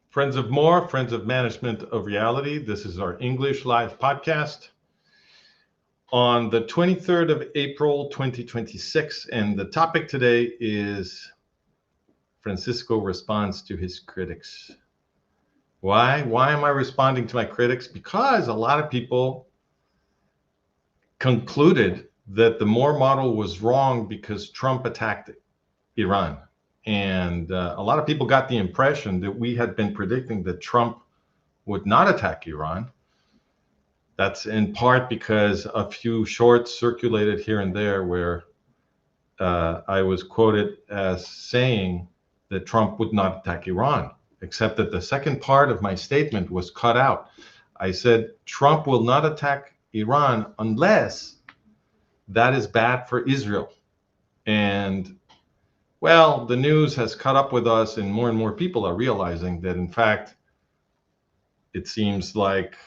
Friends of MOR, Friends of Management of Reality. This is our English live podcast on the 23rd of April, 2026. And the topic today is Francisco responds to his critics. Why? Why am I responding to my critics? Because a lot of people concluded that the MOR model was wrong because Trump attacked Iran. And a lot of people got the impression that we had been predicting that Trump would not attack Iran. That's in part because a few shorts circulated here and there where I was quoted as saying that Trump would not attack Iran, except that the second part of my statement was cut out. I said, Trump will not attack Iran unless that is bad for Israel. And well, the news has caught up with us, and more people are realizing that, in fact, it seems like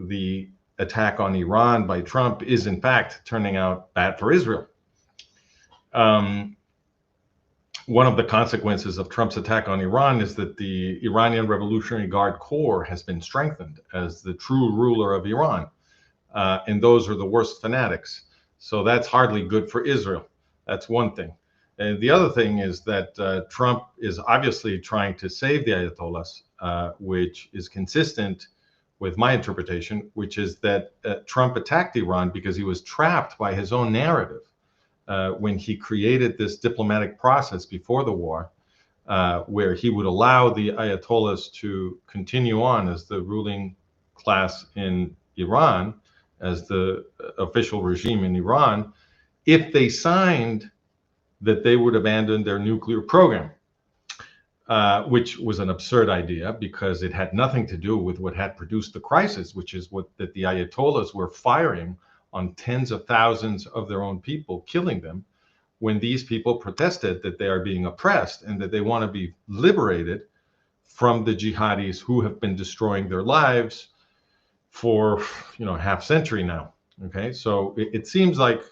the attack on Iran by Trump is, in fact, turning out bad for Israel. One of the consequences of Trump's attack on Iran is that the Iranian Revolutionary Guard Corps has been strengthened as the true ruler of Iran. And those are the worst fanatics. So that's hardly good for Israel. That's one thing. And the other thing is that Trump is obviously trying to save the Ayatollahs, which is consistent with my interpretation, which is that Trump attacked Iran because he was trapped by his own narrative when he created this diplomatic process before the war, where he would allow the Ayatollahs to continue on as the ruling class in Iran, as the official regime in Iran, if they signed that they would abandon their nuclear program, which was an absurd idea because it had nothing to do with what had produced the crisis, which is that the Ayatollahs were firing on tens of thousands of their own people, killing them, when these people protested that they are being oppressed and that they want to be liberated from the jihadis who have been destroying their lives for half century now. Okay, so it seems like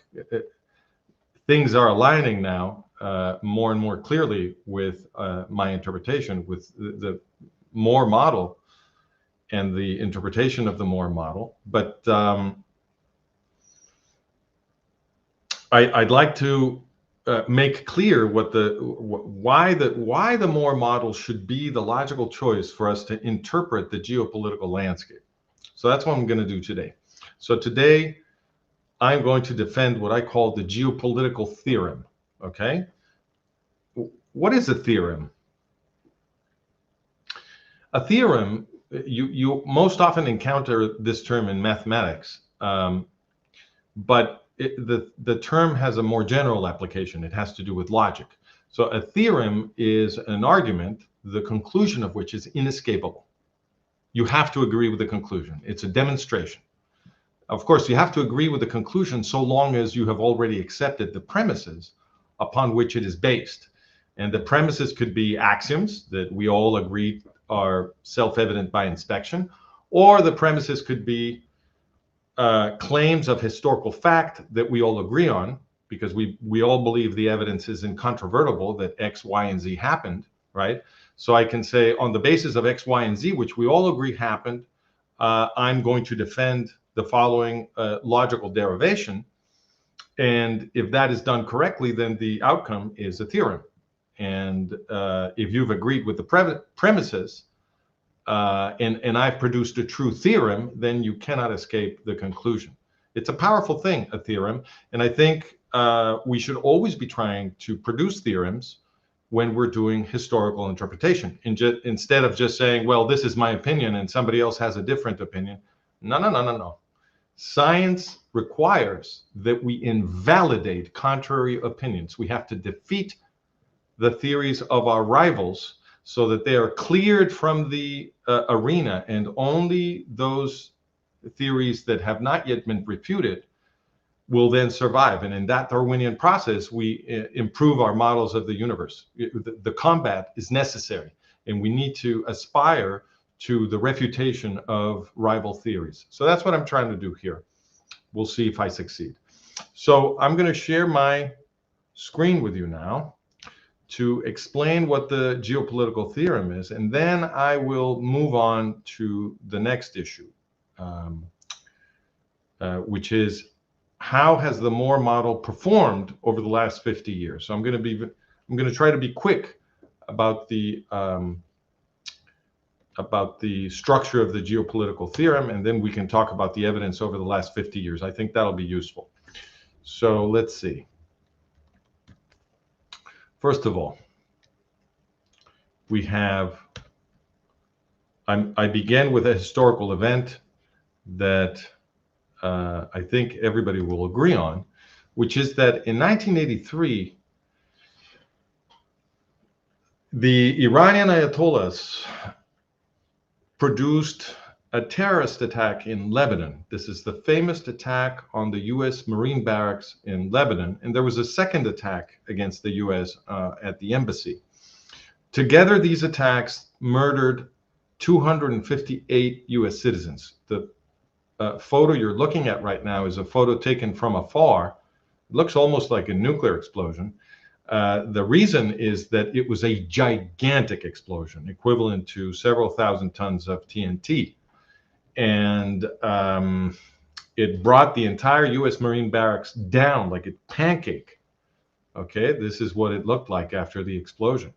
things are aligning now more and more clearly with my interpretation, with the MOR model and the interpretation of the MOR model. But I'd like to make clear why the MOR model should be the logical choice for us to interpret the geopolitical landscape. So that's what I'm going to do today. So today, I'm going to defend what I call the geopolitical theorem, okay? What is a theorem? A theorem, you most often encounter this term in mathematics, but the term has a more general application. It has to do with logic. So a theorem is an argument, the conclusion of which is inescapable. You have to agree with the conclusion. It's a demonstration. Of course, you have to agree with the conclusion so long as you have already accepted the premises upon which it is based. And the premises could be axioms that we all agree are self-evident by inspection, or the premises could be claims of historical fact that we all agree on, because we all believe the evidence is incontrovertible that X, Y, and Z happened, right? So I can say on the basis of X, Y, and Z, which we all agree happened, I'm going to defend the following logical derivation. And if that is done correctly, then the outcome is a theorem. And if you've agreed with the premises and I've produced a true theorem, then you cannot escape the conclusion. It's a powerful thing, a theorem. And I think we should always be trying to produce theorems when we're doing historical interpretation. Instead of just saying, well, this is my opinion and somebody else has a different opinion. No. Science requires that we invalidate contrary opinions. We have to defeat the theories of our rivals so that they are cleared from the arena, and only those theories that have not yet been refuted will then survive. And in that Darwinian process, we improve our models of the universe. The combat is necessary, and we need to aspire to the refutation of rival theories. So that's what I'm trying to do here. We'll see if I succeed. So I'm going to share my screen with you now to explain what the geopolitical theorem is, and then I will move on to the next issue, which is how has the MOR model performed over the last 50 years? So I'm going to try to be quick about the structure of the geopolitical theorem, and then we can talk about the evidence over the last 50 years. I think that'll be useful. So let's see. First of all, we have, I began with a historical event that I think everybody will agree on, which is that in 1983, the Iranian Ayatollahs produced a terrorist attack in Lebanon. This is the famous attack on the U.S. Marine barracks in Lebanon, and there was a second attack against the U.S. At the embassy. Together, these attacks murdered 258 U.S. citizens. The photo you're looking at right now is a photo taken from afar. It looks almost like a nuclear explosion. The reason is that it was a gigantic explosion, equivalent to several thousand tons of TNT. And it brought the entire U.S. Marine barracks down like a pancake. Okay, this is what it looked like after the explosion.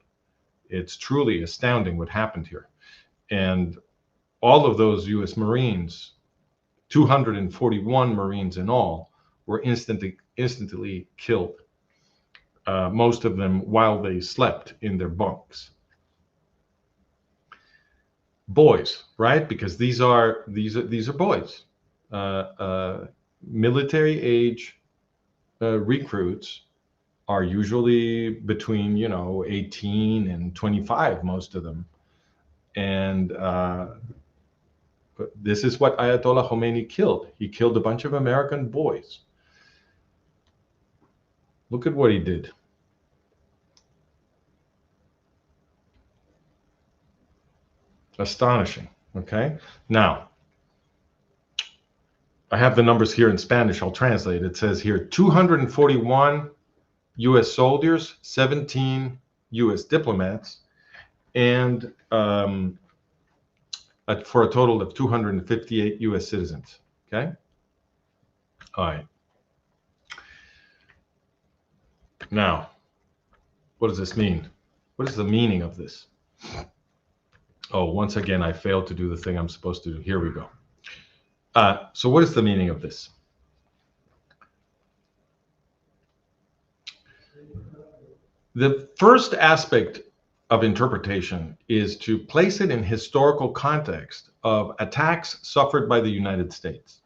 It's truly astounding what happened here. And all of those U.S. Marines, 241 Marines in all, were instantly killed. Most of them while they slept in their bunks. Boys, right? Because these are boys, military age recruits are usually between 18 and 25, most of them, and this is what Ayatollah Khomeini killed. He killed a bunch of American boys. Look at what he did. Astonishing. Okay. Now, I have the numbers here in Spanish. I'll translate. It says here 241 U.S. soldiers, 17 U.S. diplomats, and for a total of 258 U.S. citizens. Okay. All right. Now, what does this mean? What is the meaning of this? Oh, once again, I failed to do the thing I'm supposed to do. Here we go. So what is the meaning of this? The first aspect of interpretation is to place it in historical context of attacks suffered by the United States.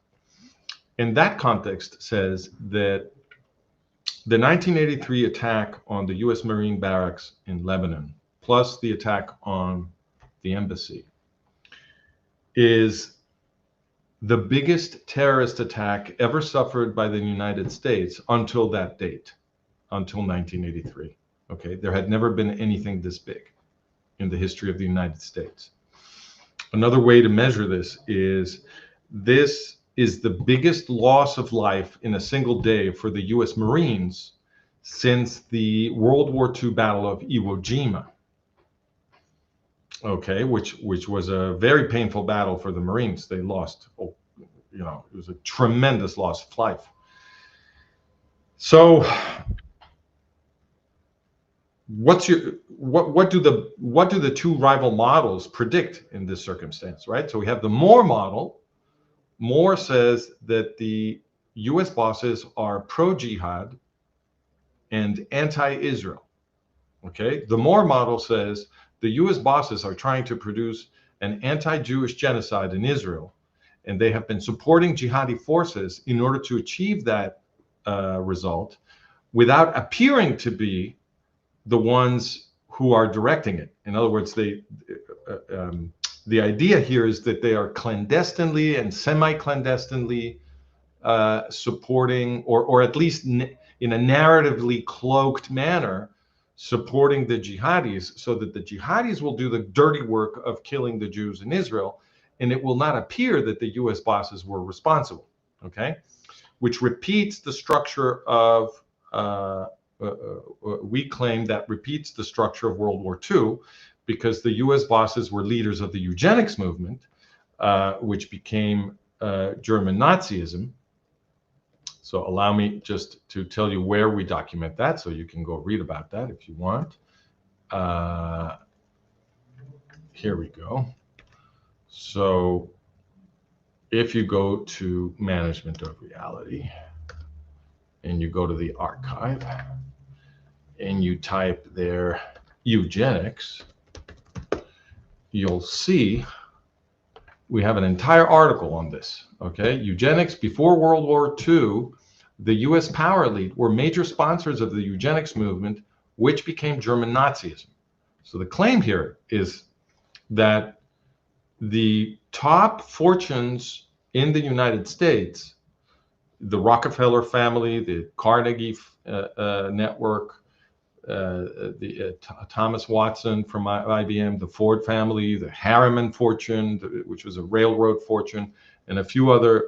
And that context says that the 1983 attack on the U.S. Marine barracks in Lebanon, plus the attack on the embassy, is the biggest terrorist attack ever suffered by the United States until that date, until 1983. Okay, there had never been anything this big in the history of the United States. Another way to measure this is the biggest loss of life in a single day for the U.S. Marines since the World War II Battle of Iwo Jima. Okay, which was a very painful battle for the Marines. They lost, it was a tremendous loss of life. So, what do the two rival models predict in this circumstance, right? So we have the MOR model. MOR says that the U.S. bosses are pro-jihad and anti-Israel. Okay, the MOR model says the U.S. bosses are trying to produce an anti-Jewish genocide in Israel, and they have been supporting jihadi forces in order to achieve that result without appearing to be the ones who are directing it. In other words, the idea here is that they are clandestinely and semi-clandestinely supporting, or at least in a narratively cloaked manner, supporting the jihadis, so that the jihadis will do the dirty work of killing the Jews in Israel, and it will not appear that the U.S. bosses were responsible. Okay, which repeats the structure of we claim that repeats the structure of World War II, because the U.S. bosses were leaders of the eugenics movement, which became German Nazism. So allow me just to tell you where we document that, so you can go read about that if you want. Here we go. So if you go to Management of Reality and you go to the archive and you type there eugenics, you'll see we have an entire article on this. Okay, eugenics before World War II, the US power elite were major sponsors of the eugenics movement, which became German Nazism. So the claim here is that the top fortunes in the United States, the Rockefeller family, the Carnegie network, Thomas Watson from IBM, the Ford family, the Harriman fortune, which was a railroad fortune, and a few other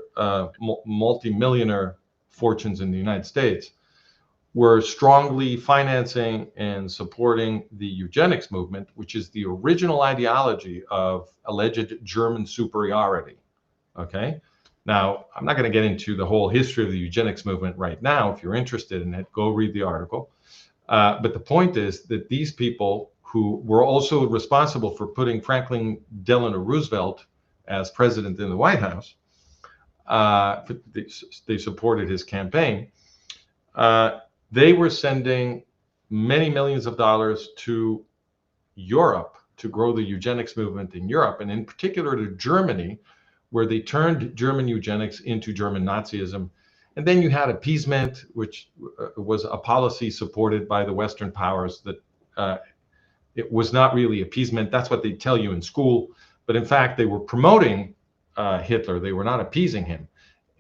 multi-millionaire fortunes in the United States, were strongly financing and supporting the eugenics movement, which is the original ideology of alleged German superiority. Okay? Now, I'm not going to get into the whole history of the eugenics movement right now. If you're interested in it, go read the article. But the point is that these people, who were also responsible for putting Franklin Delano Roosevelt as president in the White House, they supported his campaign. They were sending many millions of dollars to Europe to grow the eugenics movement in Europe, and in particular to Germany, where they turned German eugenics into German Nazism. And then you had appeasement, which was a policy supported by the Western powers that it was not really appeasement. That's what they tell you in school. But in fact, they were promoting Hitler. They were not appeasing him.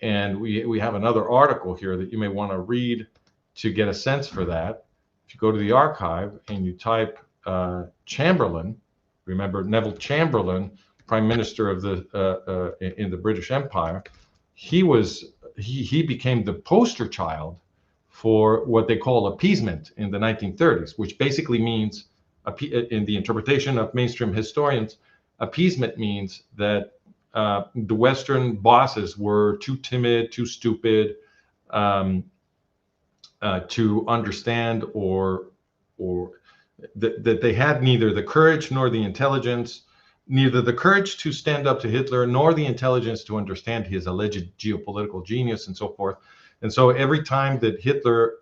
And we have another article here that you may want to read to get a sense for that. If you go to the archive and you type Chamberlain, remember Neville Chamberlain, Prime Minister of in the British Empire, he became the poster child for what they call appeasement in the 1930s, which basically means, in the interpretation of mainstream historians, appeasement means that the Western bosses were too timid, too stupid to understand, or that they had neither the courage nor the intelligence, neither the courage to stand up to Hitler nor the intelligence to understand his alleged geopolitical genius and so forth. And so every time that Hitler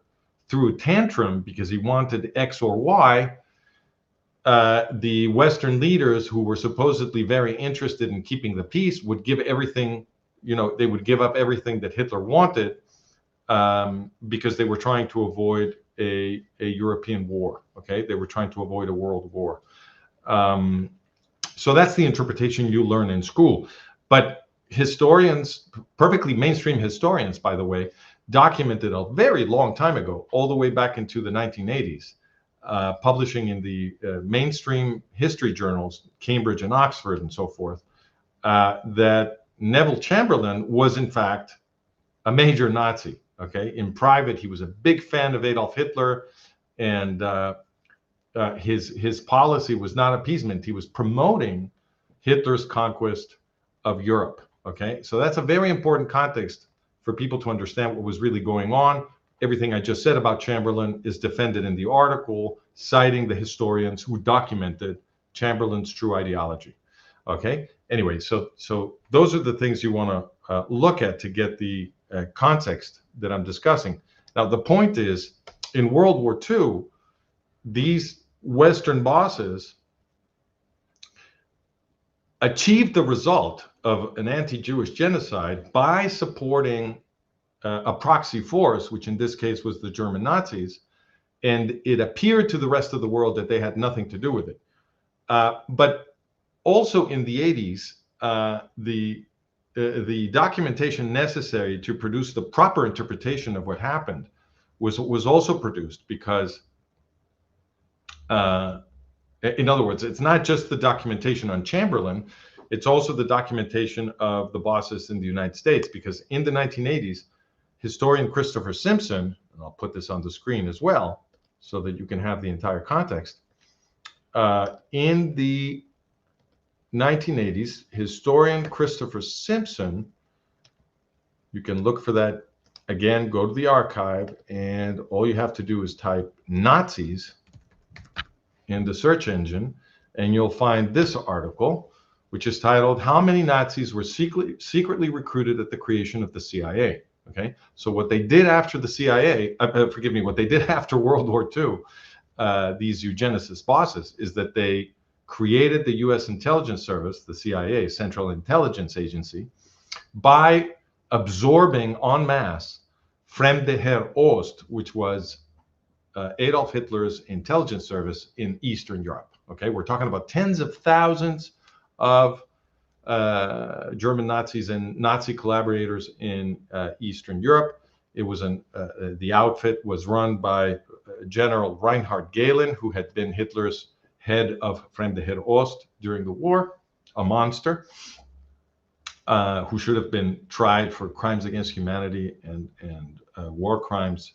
threw a tantrum because he wanted X or Y, the Western leaders, who were supposedly very interested in keeping the peace, would give everything, they would give up everything that Hitler wanted, because they were trying to avoid a European war. Okay, they were trying to avoid a world war. So that's the interpretation you learn in school. But historians, perfectly mainstream historians, by the way, documented a very long time ago, all the way back into the 1980s, publishing in the mainstream history journals, Cambridge and Oxford and so forth, that Neville Chamberlain was in fact a major Nazi. Okay, in private, he was a big fan of Adolf Hitler, and his policy was not appeasement. He was promoting Hitler's conquest of Europe. Okay, so that's a very important context for people to understand what was really going on. Everything I just said about Chamberlain is defended in the article, citing the historians who documented Chamberlain's true ideology. Okay, anyway, so those are the things you want to look at to get the context that I'm discussing. Now, the point is, in World War II, these Western bosses achieved the result of an anti-Jewish genocide by supporting a proxy force, which in this case was the German Nazis, and it appeared to the rest of the world that they had nothing to do with it. But also in the 80s, the documentation necessary to produce the proper interpretation of what happened was also produced, because in other words, it's not just the documentation on Chamberlain, it's also the documentation of the bosses in the United States, because in the 1980s, historian Christopher Simpson, and I'll put this on the screen as well so that you can have the entire context. In the 1980s, historian Christopher Simpson, you can look for that again, go to the archive, and all you have to do is type Nazis in the search engine, and you'll find this article, which is titled, "How Many Nazis Were Secretly Recruited at the Creation of the CIA?" Okay, so what they did after the CIA, forgive me, what they did after World War II, these eugenicist bosses, is that they created the U.S. intelligence service, the CIA, Central Intelligence Agency, by absorbing en masse Fremde Heer Oost, which was Adolf Hitler's intelligence service in Eastern Europe. Okay, we're talking about tens of thousands of German Nazis and Nazi collaborators in Eastern Europe. It was the outfit was run by General Reinhard Gehlen, who had been Hitler's head of Fremde Heer Oost during the war, a monster who should have been tried for crimes against humanity and war crimes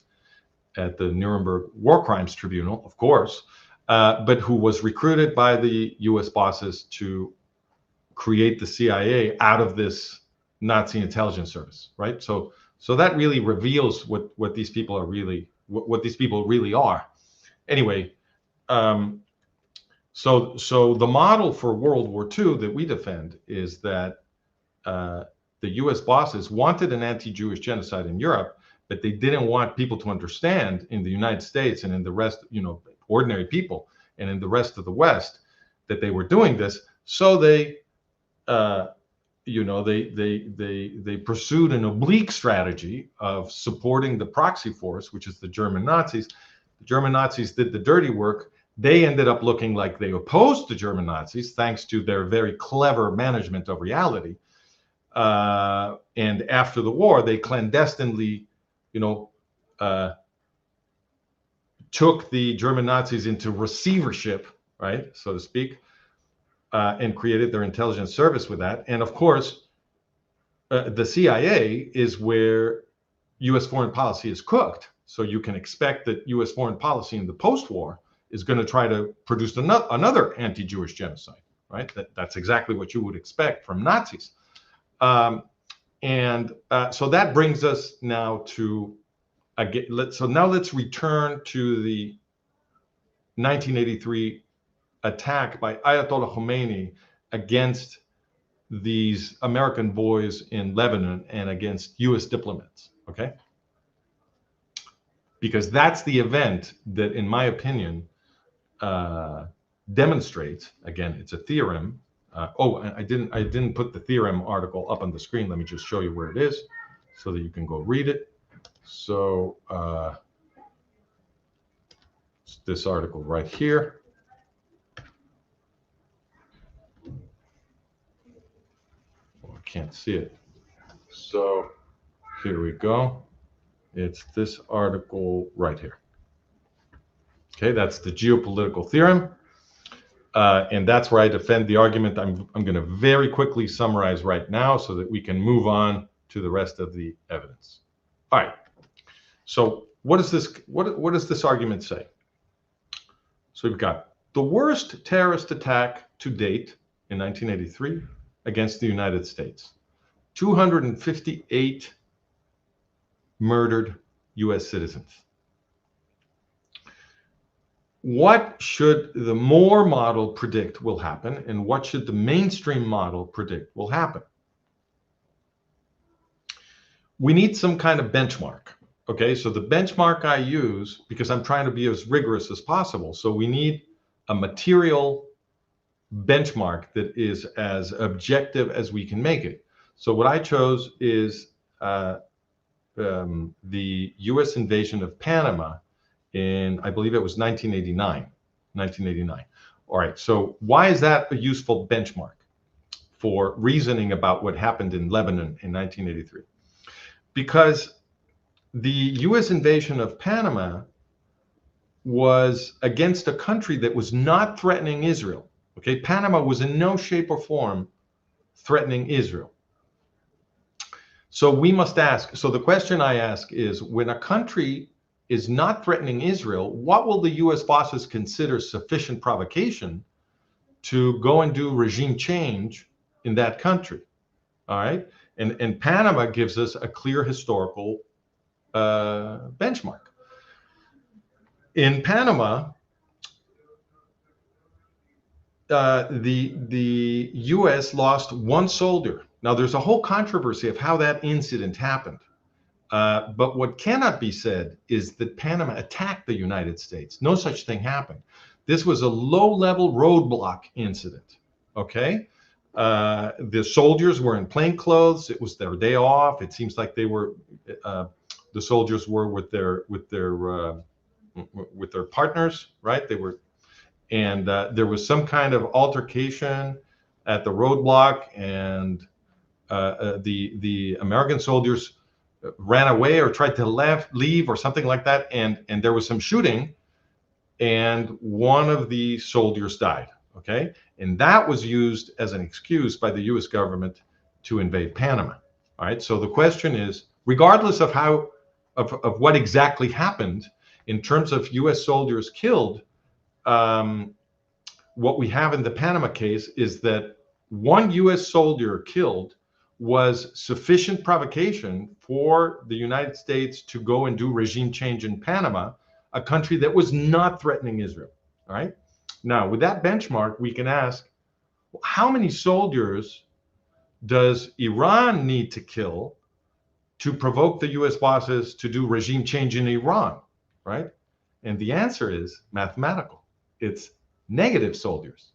at the Nuremberg War Crimes Tribunal, of course, but who was recruited by the U.S. bosses to create the CIA out of this Nazi intelligence service, right? So that really reveals what these people are really, what these people really are. Anyway, so the model for World War II that we defend is that the U.S. bosses wanted an anti-Jewish genocide in Europe, but they didn't want people to understand in the United States and in the rest, ordinary people and in the rest of the West that they were doing this. So they pursued an oblique strategy of supporting the proxy force, which is the German Nazis. The German Nazis did the dirty work. They ended up looking like they opposed the German Nazis, thanks to their very clever management of reality. And after the war, they clandestinely, took the German Nazis into receivership, right, so to speak, and created their intelligence service with that. And of course, the CIA is where U.S. foreign policy is cooked. So you can expect that U.S. foreign policy in the post-war is going to try to produce another anti-Jewish genocide, right? That's exactly what you would expect from Nazis. So that brings us now to, let's return to the 1983 attack by Ayatollah Khomeini against these American boys in Lebanon and against U.S. diplomats, okay? Because that's the event that, in my opinion, demonstrates, again, it's a theorem. I didn't put the theorem article up on the screen. Let me just show you where it is so that you can go read it. So it's this article right here. Oh, I can't see it. So here we go. It's this article right here. Okay, that's the geopolitical theorem. And that's where I defend the argument. I'm going to very quickly summarize right now so that we can move on to the rest of the evidence. All right. So what does this argument say? So we've got the worst terrorist attack to date in 1983 against the United States. 258 murdered U.S. citizens. What should the MOR model predict will happen, and what should the mainstream model predict will happen? We need some kind of benchmark. Okay, so the benchmark I use, because I'm trying to be as rigorous as possible, so we need a material benchmark that is as objective as we can make it. So what I chose is the U.S. invasion of Panama in, I believe it was 1989. All right, so why is that a useful benchmark for reasoning about what happened in Lebanon in 1983? Because the U.S. invasion of Panama was against a country that was not threatening Israel. Okay, Panama was in no shape or form threatening Israel. So we must ask, so the question I ask is, when a country is not threatening Israel, what will the US bosses consider sufficient provocation to go and do regime change in that country? All right. And Panama gives us a clear historical benchmark. In Panama, the U.S. lost one soldier. Now, there's a whole controversy of how that incident happened. But what cannot be said is that Panama attacked the United States. No such thing happened. This was a low-level roadblock incident. Okay, the soldiers were in plain clothes. It was their day off. It seems like they were, the soldiers were with their partners, right? They were, and there was some kind of altercation at the roadblock, and the American soldiers ran away or tried to leave or something like that, and there was some shooting, and one of the soldiers died. Okay, and that was used as an excuse by the U.S. government to invade Panama. All right, so the question is, regardless of how of what exactly happened in terms of U.S. soldiers killed, what we have in the Panama case is that one U.S. soldier killed was sufficient provocation for the United States to go and do regime change in Panama, a country that was not threatening Israel. All right. Now, with that benchmark, we can ask, how many soldiers does Iran need to kill to provoke the U.S. bosses to do regime change in Iran, right? And the answer is mathematical. It's negative soldiers,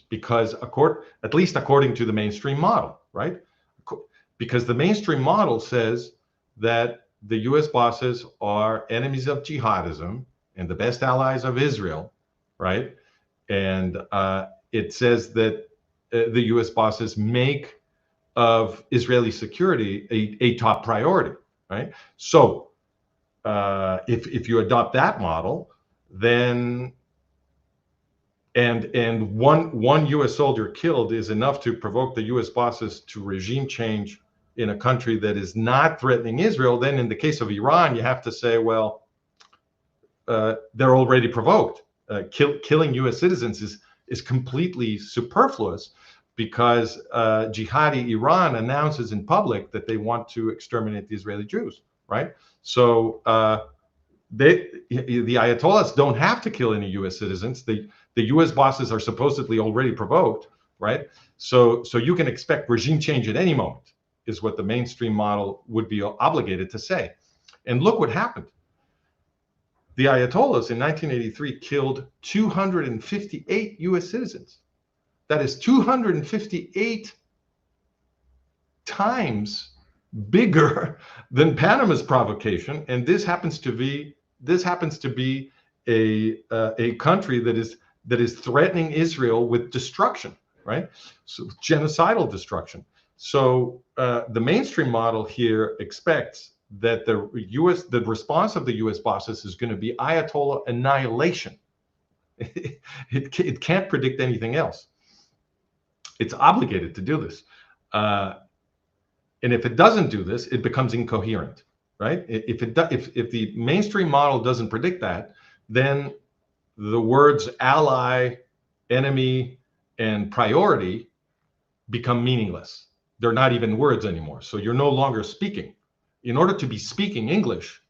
because at least according to the mainstream model, right? Because the mainstream model says that the U.S. bosses are enemies of jihadism and the best allies of Israel, right? And it says that the U.S. bosses make of Israeli security a top priority, right? So if you adopt that model, then and one U.S. soldier killed is enough to provoke the U.S. bosses to regime change in a country that is not threatening Israel, then in the case of Iran, you have to say, well, they're already provoked. Killing U.S. citizens is completely superfluous, because jihadi Iran announces in public that they want to exterminate the Israeli Jews, right? So the Ayatollahs don't have to kill any U.S. citizens. The U.S. bosses are supposedly already provoked, right? So you can expect regime change at any moment, is what the mainstream model would be obligated to say. And look what happened. The Ayatollahs in 1983 killed 258 U.S. citizens. That is 258 times bigger than Panama's provocation, and this happens to be a country that is threatening Israel with destruction, right? So genocidal destruction. So the mainstream model here expects that the response of the U.S. bosses is going to be Ayatollah annihilation. It can't predict anything else. It's obligated to do this. And if it doesn't do this, it becomes incoherent, right? If the mainstream model doesn't predict that, then the words ally, enemy, and priority become meaningless. They're not even words anymore. So you're no longer speaking. In order to be speaking English,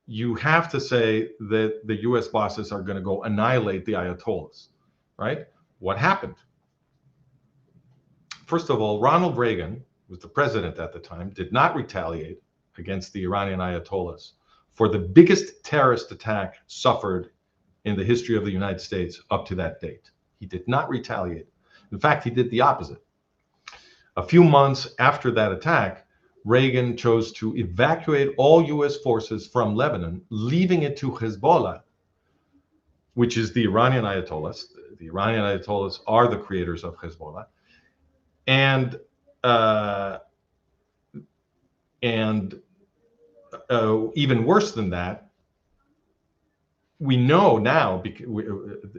you have to say that the US bosses are going to go annihilate the Ayatollahs, right? What happened? First of all, Ronald Reagan, who was the president at the time, did not retaliate against the Iranian Ayatollahs for the biggest terrorist attack suffered in the history of the United States up to that date. He did not retaliate. In fact, he did the opposite. A few months after that attack, Reagan chose to evacuate all US forces from Lebanon, leaving it to Hezbollah, which is the Iranian Ayatollahs. The Iranian Ayatollahs are the creators of Hezbollah. And even worse than that, we know now,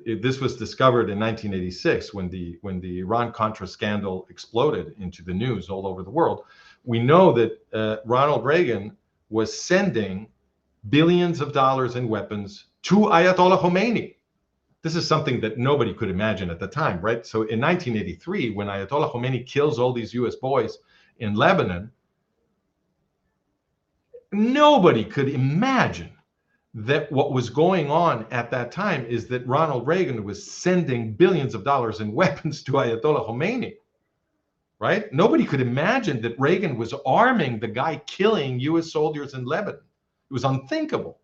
this was discovered in 1986 when the Iran-Contra scandal exploded into the news all over the world. We know that Ronald Reagan was sending billions of dollars in weapons to Ayatollah Khomeini. This is something that nobody could imagine at the time, right? So in 1983, when Ayatollah Khomeini kills all these US boys in Lebanon, nobody could imagine that what was going on at that time is that Ronald Reagan was sending billions of dollars in weapons to Ayatollah Khomeini, right? Nobody could imagine that Reagan was arming the guy killing US soldiers in Lebanon. It was unthinkable.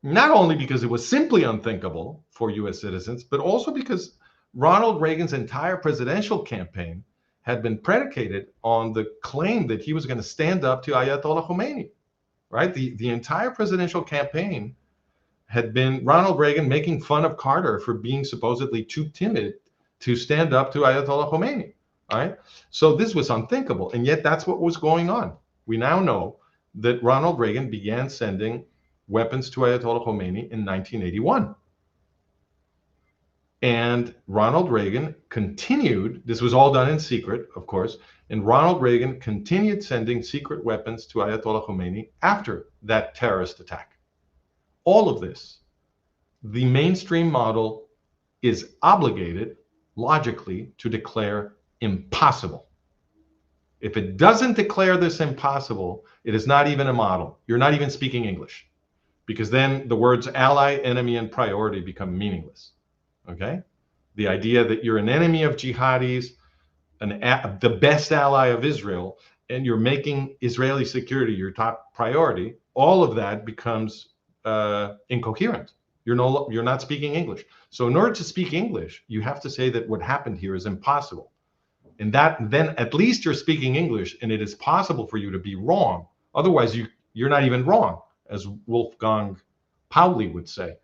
Not only because it was simply unthinkable for US citizens, but also because Ronald Reagan's entire presidential campaign had been predicated on the claim that he was going to stand up to Ayatollah Khomeini, right? The entire presidential campaign had been Ronald Reagan making fun of Carter for being supposedly too timid to stand up to Ayatollah Khomeini, right? So this was unthinkable, and yet that's what was going on. We now know that Ronald Reagan began sending weapons to Ayatollah Khomeini in 1981. And Ronald Reagan continued, this was all done in secret, of course, and Ronald Reagan continued sending secret weapons to Ayatollah Khomeini after that terrorist attack. All of this, the mainstream model is obligated logically to declare impossible. If it doesn't declare this impossible, it is not even a model. You're not even speaking English, because then the words ally, enemy, and priority become meaningless. Okay? The idea that you're an enemy of jihadis, the best ally of Israel, and you're making Israeli security your top priority, all of that becomes incoherent. You're not speaking English. So in order to speak English, you have to say that what happened here is impossible. And that then at least you're speaking English, and it is possible for you to be wrong. Otherwise, you're not even wrong, as Wolfgang Pauli would say.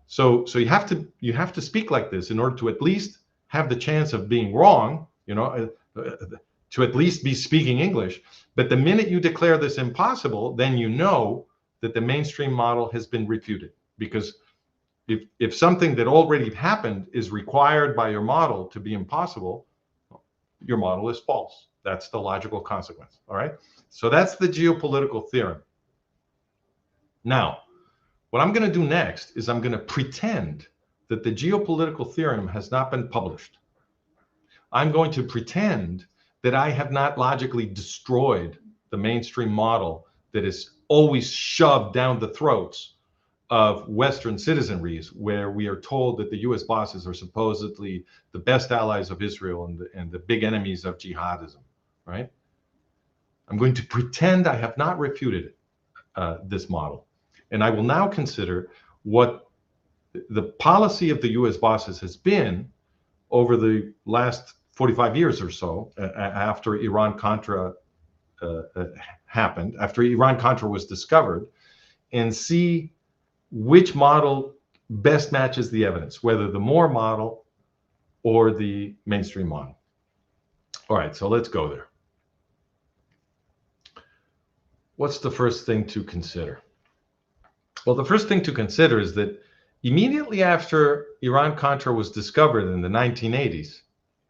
So you have to speak like this in order to at least have the chance of being wrong, to at least be speaking English. But the minute you declare this impossible, then you know that the mainstream model has been refuted. Because if something that already happened is required by your model to be impossible, your model is false. That's the logical consequence. All right. So that's the geopolitical theorem. Now, what I'm going to do next is I'm going to pretend that the geopolitical theorem has not been published. I'm going to pretend that I have not logically destroyed the mainstream model that is always shoved down the throats of Western citizenries, where we are told that the US bosses are supposedly the best allies of Israel and the big enemies of jihadism, right? I'm going to pretend I have not refuted this model. And I will now consider what the policy of the US bosses has been over the last 45 years or so, after Iran-Contra happened, after Iran-Contra was discovered, and see which model best matches the evidence, whether the MOR model or the mainstream model. All right, so let's go there. What's the first thing to consider? Well, the first thing to consider is that immediately after Iran-Contra was discovered in the 1980s,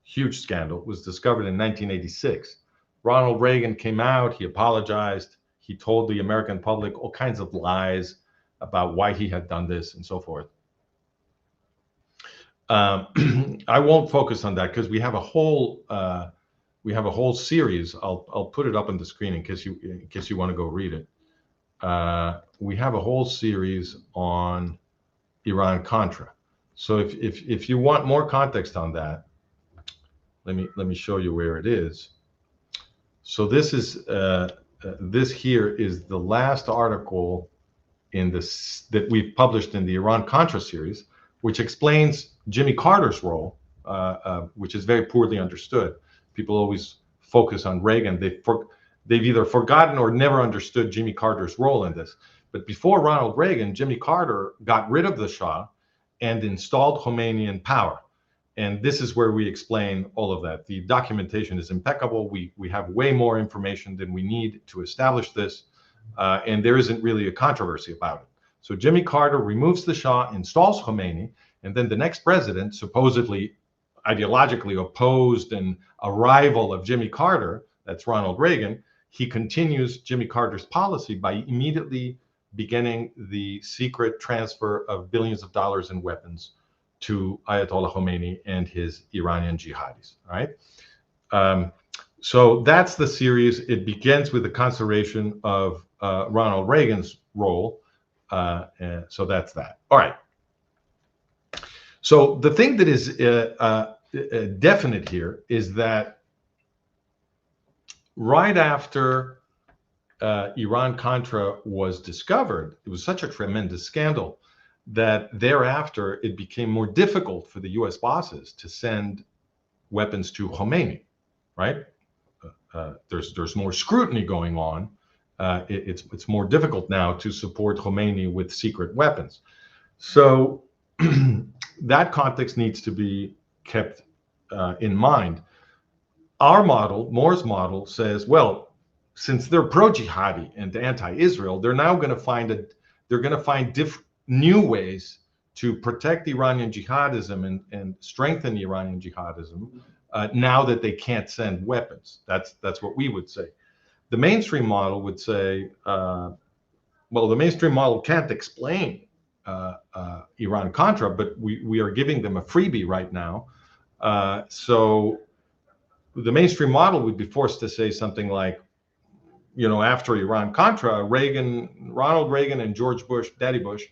huge scandal, was discovered in 1986, Ronald Reagan came out, he apologized, he told the American public all kinds of lies about why he had done this and so forth. I won't focus on that because we have a whole series. I'll put it up on the screen in case you want to go read it. We have a whole series on Iran-Contra. So if you want more context on that, let me show you where it is. So this is this here is the last article in this that we've published in the Iran-Contra series, which explains Jimmy Carter's role, which is very poorly understood. People always focus on Reagan. They've either forgotten or never understood Jimmy Carter's role in this. But before Ronald Reagan, Jimmy Carter got rid of the Shah and installed Khomeini in power. And this is where we explain all of that. The documentation is impeccable. We have way more information than we need to establish this. And there isn't really a controversy about it. So Jimmy Carter removes the Shah, installs Khomeini, and then the next president, supposedly ideologically opposed and a rival of Jimmy Carter, that's Ronald Reagan, he continues Jimmy Carter's policy by immediately beginning the secret transfer of billions of dollars in weapons to Ayatollah Khomeini and his Iranian jihadis. All right. So that's the series. It begins with the consideration of Ronald Reagan's role. And so that's that. All right. So the thing that is definite here is that right after Iran-Contra was discovered, it was such a tremendous scandal that thereafter it became more difficult for the U.S. bosses to send weapons to Khomeini, right? There's more scrutiny going on. It's more difficult now to support Khomeini with secret weapons. So that context needs to be kept in mind. Our model, MOR's model, says, well, since they're pro-jihadi and anti-Israel, they're now going to find new ways to protect Iranian jihadism and strengthen Iranian jihadism now that they can't send weapons. That's what we would say. The mainstream model would say, well, the mainstream model can't explain Iran-Contra, but we are giving them a freebie right now. So the mainstream model would be forced to say something like, you know, after Iran-Contra, Ronald Reagan and George Bush, Daddy Bush,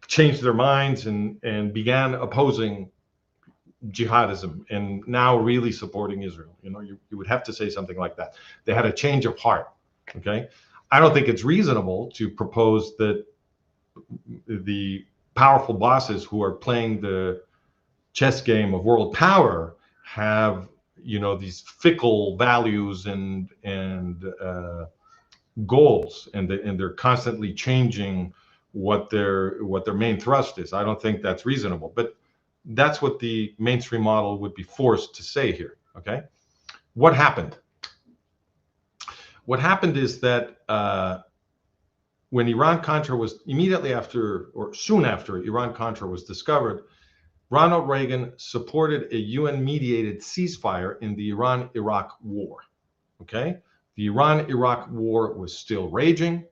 changed their minds and began opposing jihadism and now really supporting Israel. You know, you would have to say something like that. They had a change of heart. Okay. I don't think it's reasonable to propose that the powerful bosses who are playing the chess game of world power have, you know, these fickle values and goals, and they're constantly changing what their main thrust is. I don't think that's reasonable, but that's what the mainstream model would be forced to say here. Okay, what happened? What happened is that when Iran-Contra was immediately after, or soon after Iran-Contra was discovered, Ronald Reagan supported a UN-mediated ceasefire in the Iran-Iraq war. Okay, the Iran-Iraq war was still raging.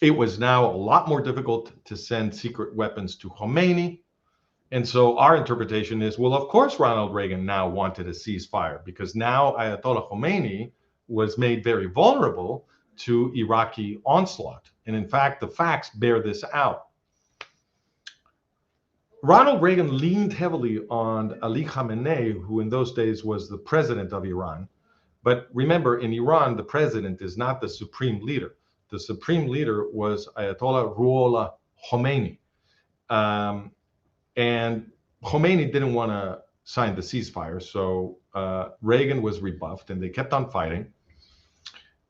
It was now a lot more difficult to send secret weapons to Khomeini. And so our interpretation is, well, of course, Ronald Reagan now wanted a ceasefire because now Ayatollah Khomeini was made very vulnerable to Iraqi onslaught. And in fact, the facts bear this out. Ronald Reagan leaned heavily on Ali Khamenei, who in those days was the president of Iran. But remember, in Iran, the president is not the supreme leader. The supreme leader was Ayatollah Ruhollah Khomeini. And Khomeini didn't want to sign the ceasefire, so Reagan was rebuffed, and they kept on fighting.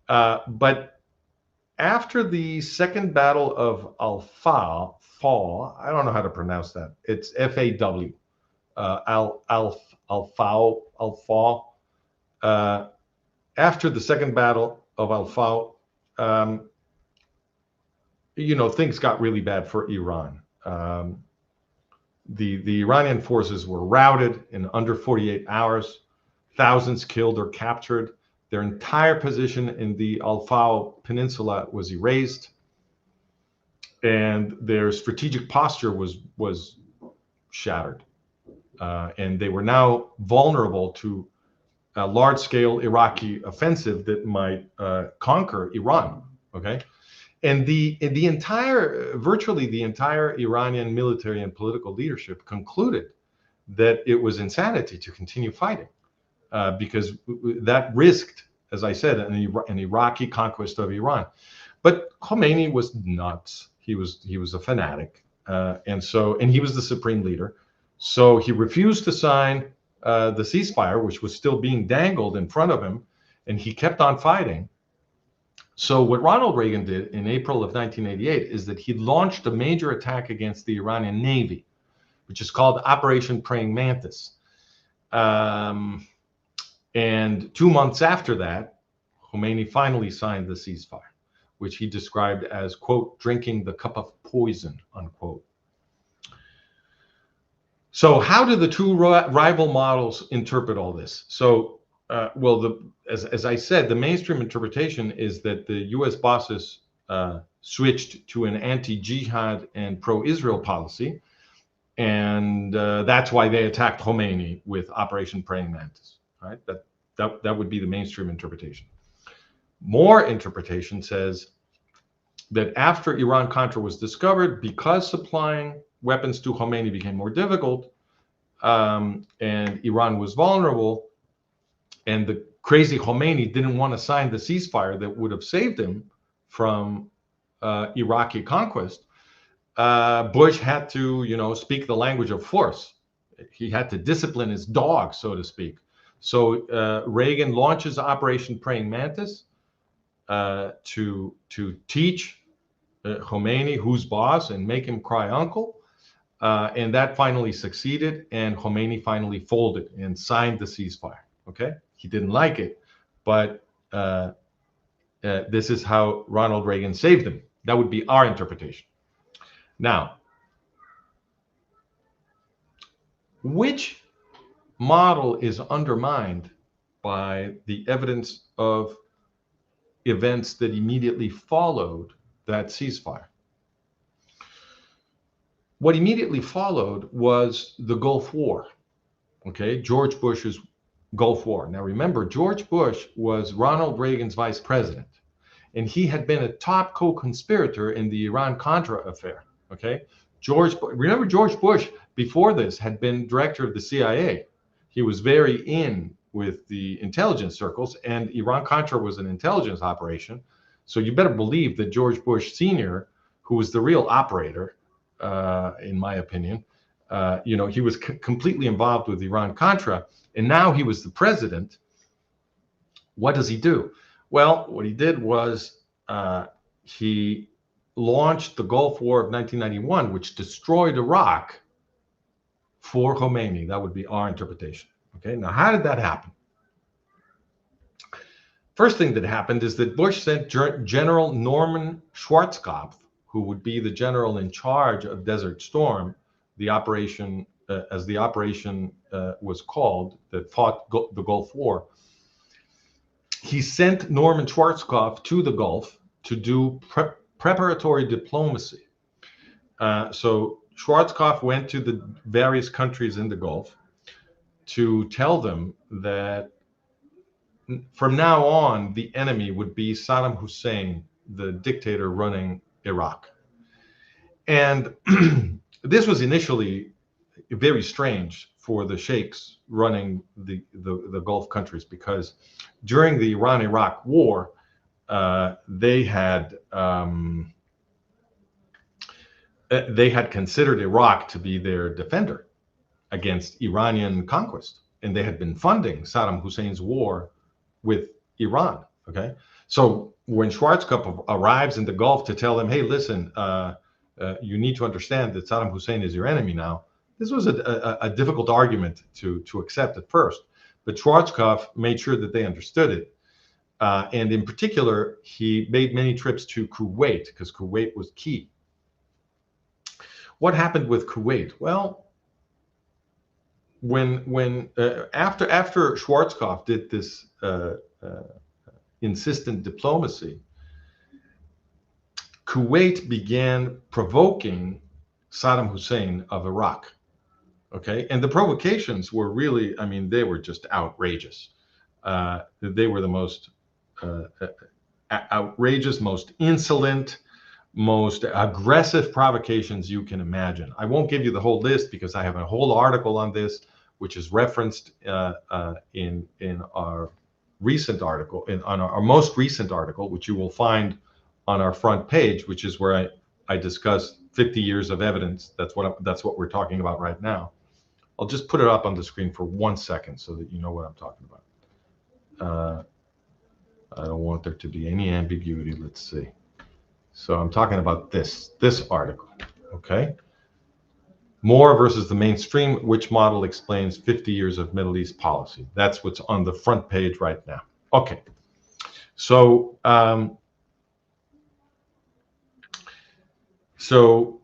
But after the second battle of Al-Faw, I don't know how to pronounce that. It's F-A-W, Al-Faw. After the second battle of Al-Faw, you know, things got really bad for Iran. The Iranian forces were routed in under 48 hours, thousands killed or captured. Their entire position in the Al-Faw Peninsula was erased, and their strategic posture was shattered. And they were now vulnerable to a large-scale Iraqi offensive that might conquer Iran. Okay. And virtually the entire Iranian military and political leadership concluded that it was insanity to continue fighting because that risked, as I said, an Iraqi conquest of Iran. But Khomeini was nuts. He was a fanatic, and he was the supreme leader. So he refused to sign the ceasefire, which was still being dangled in front of him, and he kept on fighting. So what Ronald Reagan did in April of 1988 is that he launched a major attack against the Iranian Navy, which is called Operation Praying Mantis. And 2 months after that, Khomeini finally signed the ceasefire, which he described as, quote, drinking the cup of poison, unquote. So how do the two rival models interpret all this? So Well, as I said, the mainstream interpretation is that the U.S. bosses switched to an anti-jihad and pro-Israel policy, and that's why they attacked Khomeini with Operation Praying Mantis. Right? That would be the mainstream interpretation. MOR interpretation says that after Iran-Contra was discovered, because supplying weapons to Khomeini became more difficult, and Iran was vulnerable, and the crazy Khomeini didn't want to sign the ceasefire that would have saved him from Iraqi conquest, Bush had to, speak the language of force. He had to discipline his dog, so to speak. So Reagan launches Operation Praying Mantis to teach Khomeini who's boss and make him cry uncle. And that finally succeeded, and Khomeini finally folded and signed the ceasefire. Okay, he didn't like it, but this is how Ronald Reagan saved him. That would be our interpretation. Now, which model is undermined by the evidence of events that immediately followed that ceasefire? What immediately followed was the Gulf War, okay? George Bush's Gulf War. Now remember, George Bush was Ronald Reagan's vice president, and he had been a top co-conspirator in the Iran-Contra affair, okay? Remember George Bush before this had been director of the CIA. He was very in with the intelligence circles, and Iran-Contra was an intelligence operation. So you better believe that George Bush Sr., who was the real operator, in my opinion, he was completely involved with Iran-Contra, and now he was the president. What does he do? Well, what he did was he launched the Gulf War of 1991, which destroyed Iraq for Khomeini. That would be our interpretation. Okay, now how did that happen? First thing that happened is that Bush sent General Norman Schwarzkopf, who would be the general in charge of Desert Storm, the operation, as the operation was called, that fought the Gulf War. He sent Norman Schwarzkopf to the Gulf to do preparatory diplomacy. So Schwarzkopf went to the various countries in the Gulf to tell them that from now on, the enemy would be Saddam Hussein, the dictator running Iraq. And this was initially very strange for the sheikhs running the Gulf countries, because during the Iran-Iraq war, they had considered Iraq to be their defender against Iranian conquest, and they had been funding Saddam Hussein's war with Iran. Okay, so when Schwarzkopf arrives in the Gulf to tell them, hey, listen, you need to understand that Saddam Hussein is your enemy now, this was a difficult argument to accept at first, but Schwarzkopf made sure that they understood it. And in particular, he made many trips to Kuwait, because Kuwait was key. What happened with Kuwait? Well, after Schwarzkopf did this insistent diplomacy, Kuwait began provoking Saddam Hussein of Iraq. Okay, and the provocations were really, I mean, they were just outrageous. They were the most outrageous, most insolent, most aggressive provocations you can imagine. I won't give you the whole list because I have a whole article on this, which is referenced in our recent article, on our most recent article, which you will find on our front page, which is where I discuss 50 years of evidence. That's what we're talking about right now. I'll just put it up on the screen for 1 second so that you know what I'm talking about. I don't want there to be any ambiguity. Let's see. So I'm talking about this article, okay? MOR versus the mainstream, which model explains 50 years of Middle East policy? That's what's on the front page right now. Okay, so so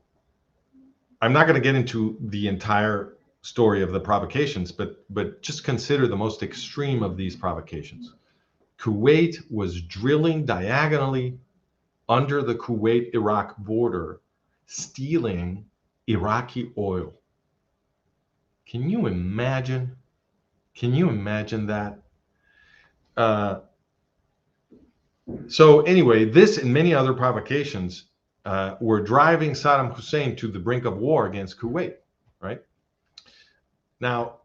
I'm not going to get into the entire story of the provocations, but just consider the most extreme of these provocations. Kuwait was drilling diagonally under the Kuwait-Iraq border, stealing Iraqi oil. Can you imagine? Can you imagine that? So anyway, this and many other provocations were driving Saddam Hussein to the brink of war against Kuwait, right? Now,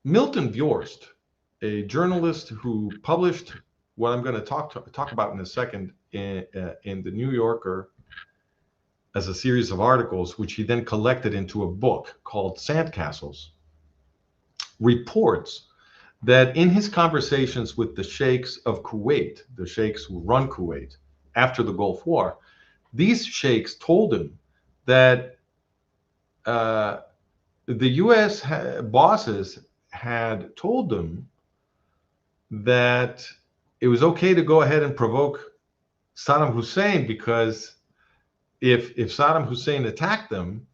Milton Bjorst, a journalist who published what I'm going to talk about in a second in the New Yorker as a series of articles, which he then collected into a book called Sandcastles, reports that in his conversations with the sheikhs of Kuwait, the sheikhs who run Kuwait after the Gulf War, these sheikhs told him that the U.S. bosses had told them that it was okay to go ahead and provoke Saddam Hussein, because if Saddam Hussein attacked them,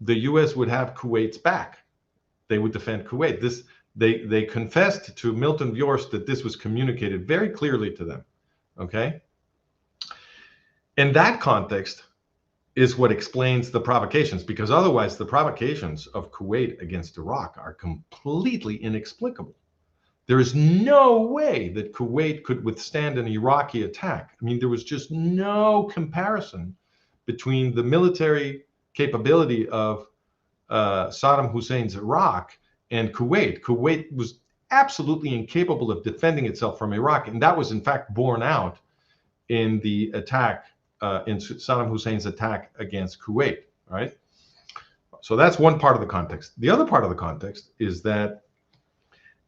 the U.S. would have Kuwait's back. They would defend Kuwait. They confessed to Milton Bjorst that this was communicated very clearly to them. Okay? In that context is what explains the provocations, because otherwise the provocations of Kuwait against Iraq are completely inexplicable. There is no way that Kuwait could withstand an Iraqi attack. I mean, there was just no comparison between the military capability of Saddam Hussein's Iraq and Kuwait. Kuwait was absolutely incapable of defending itself from Iraq, and that was in fact borne out in the attack, in Saddam Hussein's attack against Kuwait, right? So that's one part of the context. The other part of the context is that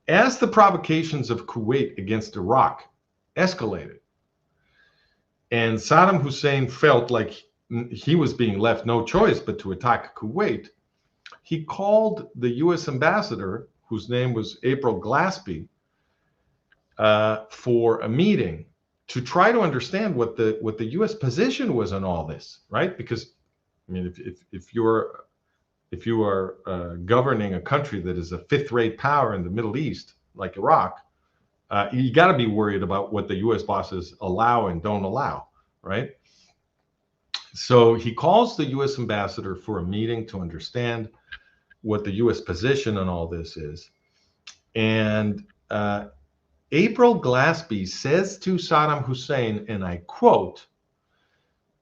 as the provocations of Kuwait against Iraq escalated, and Saddam Hussein felt like he was being left no choice but to attack Kuwait, he called the U.S. ambassador, whose name was April Glaspie, for a meeting to try to understand what the U.S. position was on all this, right? Because, I mean, if you are governing a country that is a fifth-rate power in the Middle East, like Iraq, you got to be worried about what the U.S. bosses allow and don't allow, right? So he calls the U.S. ambassador for a meeting to understand what the U.S. position on all this is. And April Glaspie says to Saddam Hussein, and I quote,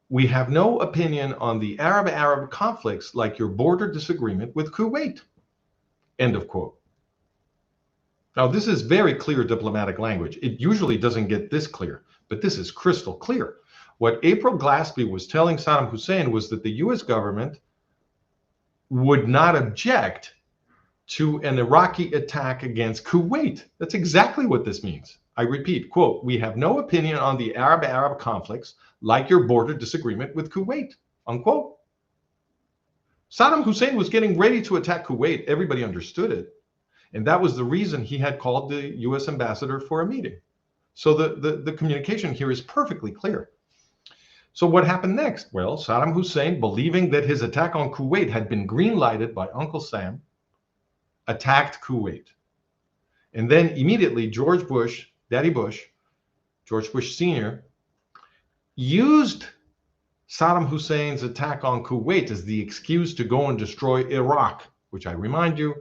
"We have no opinion on the Arab-Arab conflicts like your border disagreement with Kuwait." End of quote. Now, this is very clear diplomatic language. It usually doesn't get this clear, but this is crystal clear. What April Glaspie was telling Saddam Hussein was that the U.S. government would not object to an Iraqi attack against Kuwait. That's exactly what this means. I repeat, quote, "We have no opinion on the Arab-Arab conflicts like your border disagreement with Kuwait," unquote. Saddam Hussein was getting ready to attack Kuwait. Everybody understood it. And that was the reason he had called the U.S. ambassador for a meeting. So the communication here is perfectly clear. So what happened next? Well, Saddam Hussein, believing that his attack on Kuwait had been green-lighted by Uncle Sam, attacked Kuwait. And then immediately George Bush, Daddy Bush, George Bush Sr., used Saddam Hussein's attack on Kuwait as the excuse to go and destroy Iraq, which I remind you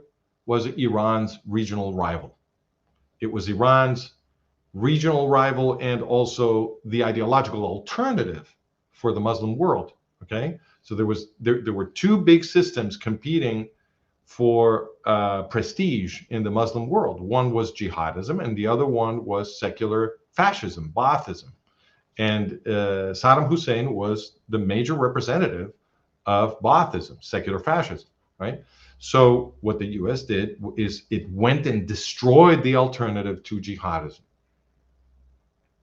was Iran's regional rival. It was Iran's regional rival and also the ideological alternative for the Muslim world. Okay, so there were two big systems competing for prestige in the Muslim world. One was jihadism, and the other one was secular fascism, Baathism. And Saddam Hussein was the major representative of Baathism, secular fascism, right? So what the U.S. did is it went and destroyed the alternative to jihadism.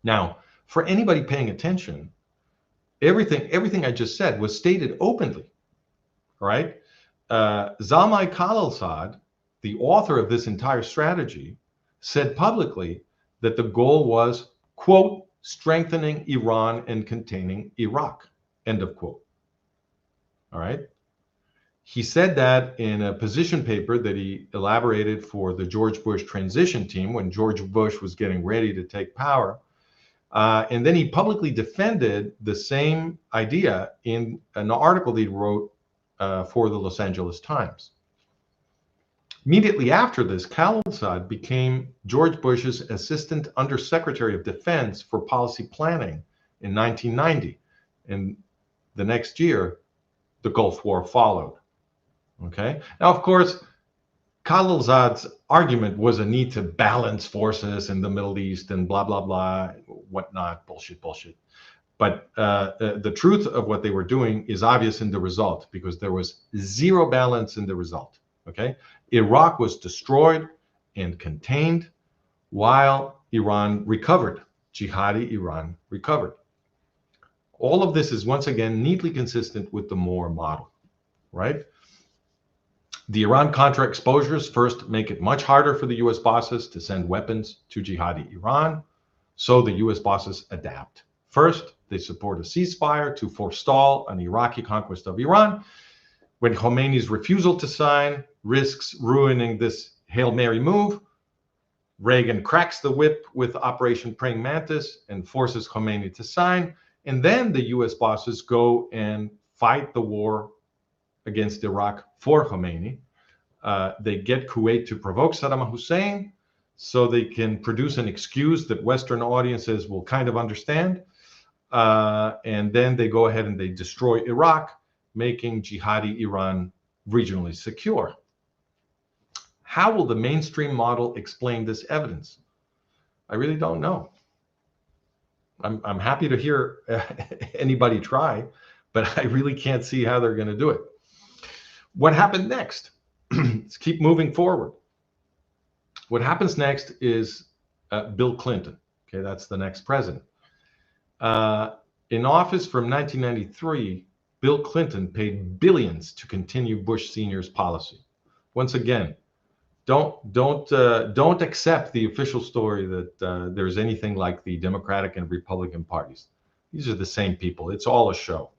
Now, for anybody paying attention, everything I just said was stated openly, all right? Zalmay Khalilzad, the author of this entire strategy, said publicly that the goal was, quote, "strengthening Iran and containing Iraq," end of quote. All right. He said that in a position paper that he elaborated for the George Bush transition team when George Bush was getting ready to take power. And then he publicly defended the same idea in an article that he wrote for the Los Angeles Times. Immediately after this, Khalilzad became George Bush's Assistant Undersecretary of Defense for Policy Planning in 1990. And the next year, the Gulf War followed. Okay. Now, of course, Khalilzad's argument was a need to balance forces in the Middle East and blah, blah, blah, whatnot, bullshit. But the truth of what they were doing is obvious in the result, because there was zero balance in the result. Okay. Iraq was destroyed and contained while Iran recovered. Jihadi Iran recovered. All of this is once again neatly consistent with the MOR model, right? The Iran-Contra exposures first make it much harder for the US bosses to send weapons to jihadi Iran, so the US bosses adapt. First, they support a ceasefire to forestall an Iraqi conquest of Iran. When Khomeini's refusal to sign risks ruining this Hail Mary move, Reagan cracks the whip with Operation Praying Mantis and forces Khomeini to sign. And then the US bosses go and fight the war against Iraq for Khomeini. They get Kuwait to provoke Saddam Hussein so they can produce an excuse that Western audiences will kind of understand. And then they go ahead and they destroy Iraq, making jihadi Iran regionally secure. How will the mainstream model explain this evidence? I really don't know. I'm happy to hear anybody try, but I really can't see how they're going to do it. What happened next? Let's keep moving forward. What happens next is Bill Clinton. Okay, that's the next president. In office from 1993, Bill Clinton paid billions to continue Bush Sr.'s policy. Once again, don't accept the official story that there's anything like the Democratic and Republican parties. These are the same people. It's all a show.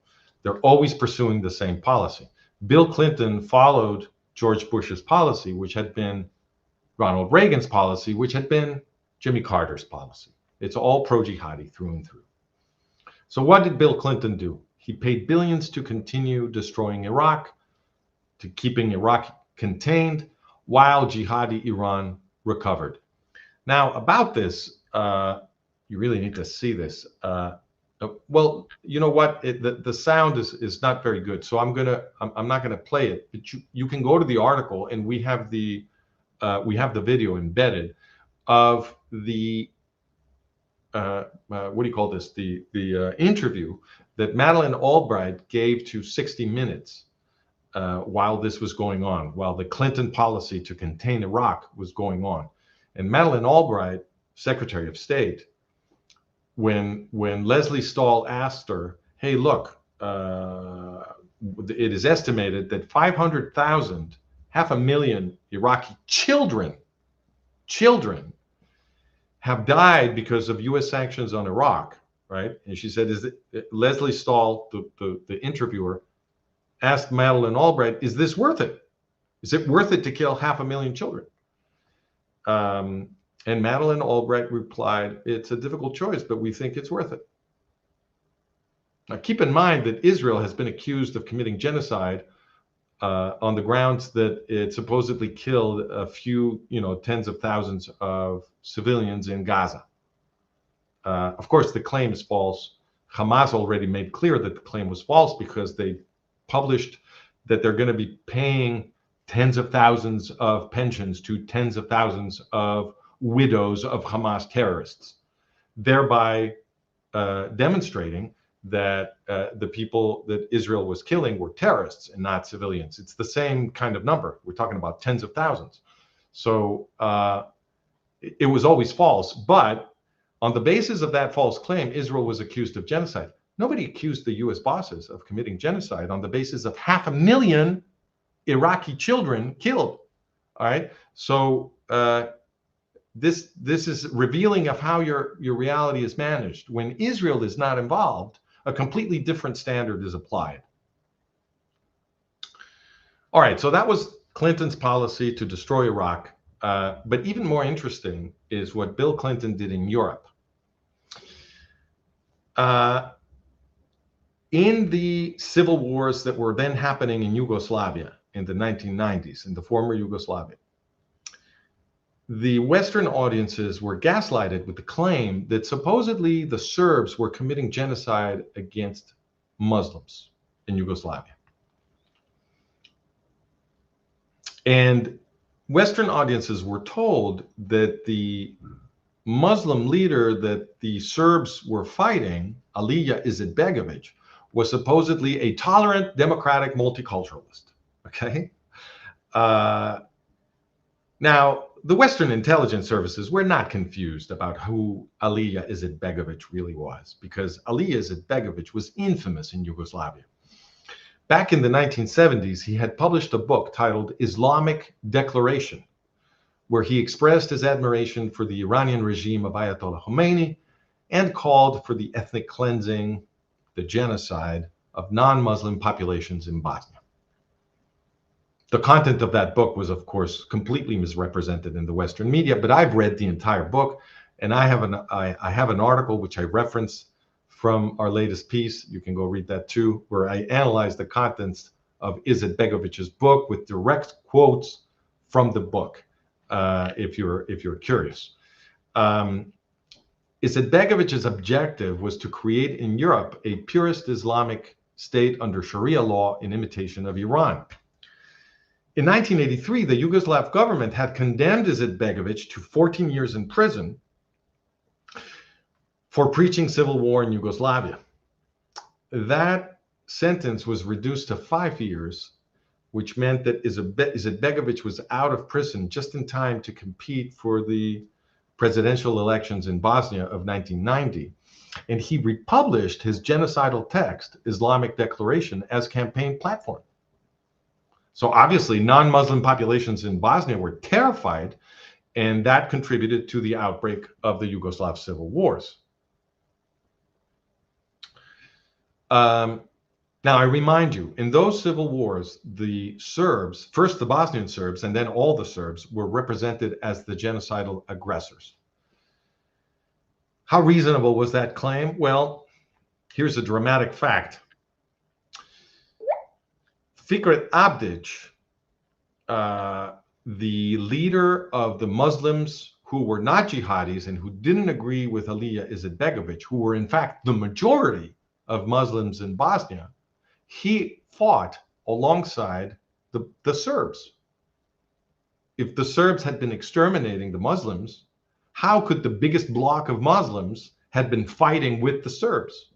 They're always pursuing the same policy. Bill Clinton followed George Bush's policy, which had been Ronald Reagan's policy, which had been Jimmy Carter's policy. It's all pro-jihadi through and through. So what did Bill Clinton do? He paid billions to continue destroying Iraq, to keeping Iraq contained, while jihadi Iran recovered. Now, about this, you really need to see this. Well, you know what? The sound is not very good, so I'm not gonna play it. But you can go to the article, and we have the video embedded of the what do you call this? The interview that Madeleine Albright gave to 60 Minutes while this was going on, while the Clinton policy to contain Iraq was going on. And Madeleine Albright, Secretary of State, when Leslie Stahl asked her, hey, look, it is estimated that 500,000, 500,000 Iraqi children have died because of US sanctions on Iraq, right? And she said, Leslie Stahl, the interviewer, asked Madeleine Albright, is this worth it? Is it worth it to kill 500,000 children? And Madeleine Albright replied, it's a difficult choice, but we think it's worth it. Now, keep in mind that Israel has been accused of committing genocide on the grounds that it supposedly killed a few, tens of thousands of civilians in Gaza. Of course, the claim is false. Hamas already made clear that the claim was false because they published that they're going to be paying tens of thousands of pensions to tens of thousands of widows of Hamas terrorists, thereby demonstrating that the people that Israel was killing were terrorists and not civilians. It's the same kind of number. We're talking about tens of thousands. So it was always false. But on the basis of that false claim, Israel was accused of genocide. Nobody accused the US bosses of committing genocide on the basis of 500,000 Iraqi children killed. All right. So this is revealing of how your reality is managed. When Israel is not involved, a completely different standard is applied. All right, so that was Clinton's policy to destroy Iraq. But even more interesting is what Bill Clinton did in Europe. In the civil wars that were then happening in Yugoslavia in the 1990s, in the former Yugoslavia, the Western audiences were gaslighted with the claim that supposedly the Serbs were committing genocide against Muslims in Yugoslavia. And Western audiences were told that the Muslim leader that the Serbs were fighting, Alija Izetbegovic, was supposedly a tolerant, democratic multiculturalist. Okay? Now, the Western intelligence services were not confused about who Alija Izetbegovic really was, because Alija Izetbegovic was infamous in Yugoslavia. Back in the 1970s, he had published a book titled Islamic Declaration, where he expressed his admiration for the Iranian regime of Ayatollah Khomeini and called for the ethnic cleansing, the genocide of non-Muslim populations in Bosnia. The content of that book was, of course, completely misrepresented in the Western media, but I've read the entire book, and I have an article which I reference from our latest piece. You can go read that too, where I analyze the contents of Izetbegovic's book with direct quotes from the book, if you're curious. Izetbegovic's objective was to create in Europe a purist Islamic state under Sharia law in imitation of Iran. In 1983, the Yugoslav government had condemned Izetbegovic to 14 years in prison for preaching civil war in Yugoslavia. That sentence was reduced to 5 years, which meant that Izetbegovic was out of prison just in time to compete for the presidential elections in Bosnia of 1990. And he republished his genocidal text, Islamic Declaration, as campaign platform. So obviously, non-Muslim populations in Bosnia were terrified, and that contributed to the outbreak of the Yugoslav civil wars. Now, I remind you, in those civil wars, the Serbs, first the Bosnian Serbs, and then all the Serbs, were represented as the genocidal aggressors. How reasonable was that claim? Well, here's a dramatic fact. Fikret Abdic, the leader of the Muslims who were not jihadis and who didn't agree with Alija Izetbegovic, who were in fact the majority of Muslims in Bosnia, he fought alongside the Serbs. If the Serbs had been exterminating the Muslims, how could the biggest bloc of Muslims had been fighting with the Serbs?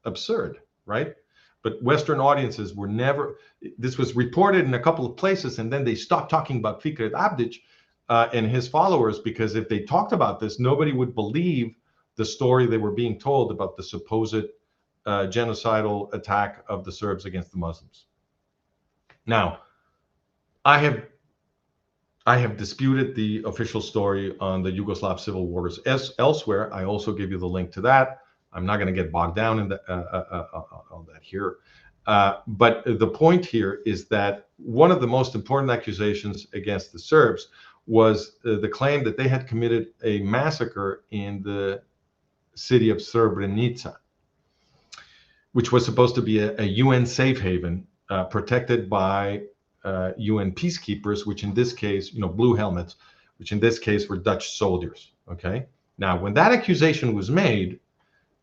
Absurd, right? But Western audiences were never, this was reported in a couple of places, and then they stopped talking about Fikret Abdic and his followers, because if they talked about this, nobody would believe the story they were being told about the supposed genocidal attack of the Serbs against the Muslims. Now, I have disputed the official story on the Yugoslav civil wars elsewhere. I also give you the link to that. I'm not going to get bogged down in on that here. But the point here is that one of the most important accusations against the Serbs was the claim that they had committed a massacre in the city of Srebrenica, which was supposed to be a UN safe haven protected by UN peacekeepers, which in this case, blue helmets, which in this case were Dutch soldiers. Okay. Now, when that accusation was made,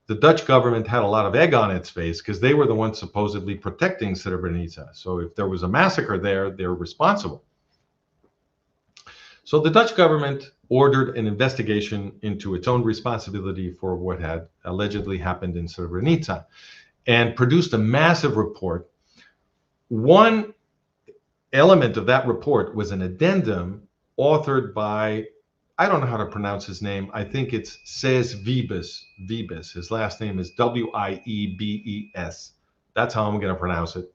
the Dutch government had a lot of egg on its face because they were the ones supposedly protecting Srebrenica. So if there was a massacre there, they're responsible. So the Dutch government ordered an investigation into its own responsibility for what had allegedly happened in Srebrenica and produced a massive report. One element of that report was an addendum authored by, I don't know how to pronounce his name. I think it's Says Wiebes. His last name is Wiebes. That's how I'm going to pronounce it.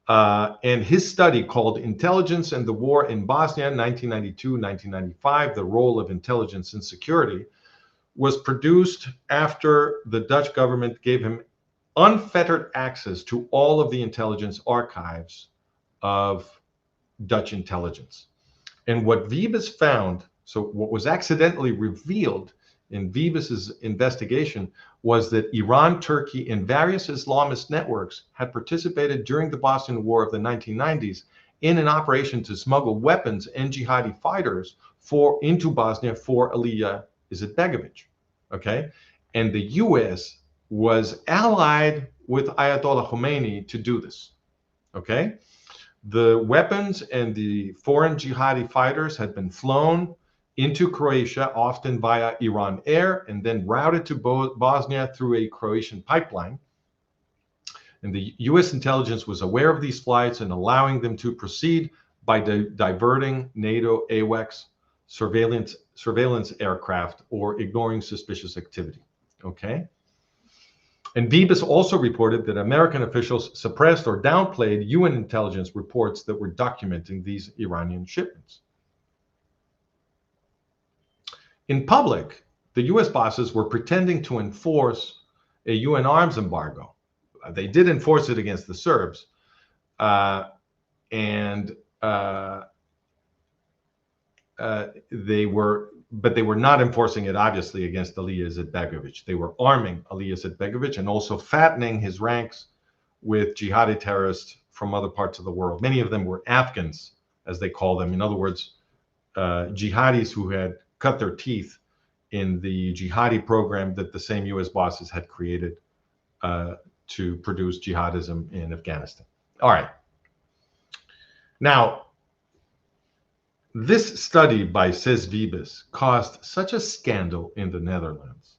And his study called Intelligence and the War in Bosnia, 1992-1995, the role of intelligence in security, was produced after the Dutch government gave him unfettered access to all of the intelligence archives of Dutch intelligence. And what Wiebes found, so what was accidentally revealed in Wiebes's investigation, was that Iran, Turkey, and various Islamist networks had participated during the Bosnian War of the 1990s in an operation to smuggle weapons and jihadi fighters into Bosnia for Alija Izetbegovic. Okay, and the U.S. was allied with Ayatollah Khomeini to do this. Okay, the weapons and the foreign jihadi fighters had been flown into Croatia, often via Iran Air, and then routed to Bosnia through a Croatian pipeline. And the U.S. intelligence was aware of these flights and allowing them to proceed by diverting NATO AWACS surveillance aircraft or ignoring suspicious activity. Okay. And Wiebes also reported that American officials suppressed or downplayed UN intelligence reports that were documenting these Iranian shipments. In public, the US bosses were pretending to enforce a UN arms embargo. They did enforce it against the Serbs, they were not enforcing it, obviously, against Alija Izetbegovic. They were arming Alija Izetbegovic and also fattening his ranks with jihadi terrorists from other parts of the world. Many of them were Afghans, as they call them. In other words, jihadis who had cut their teeth in the jihadi program that the same US bosses had created to produce jihadism in Afghanistan. All right. Now, this study by says Wiebes caused such a scandal in the Netherlands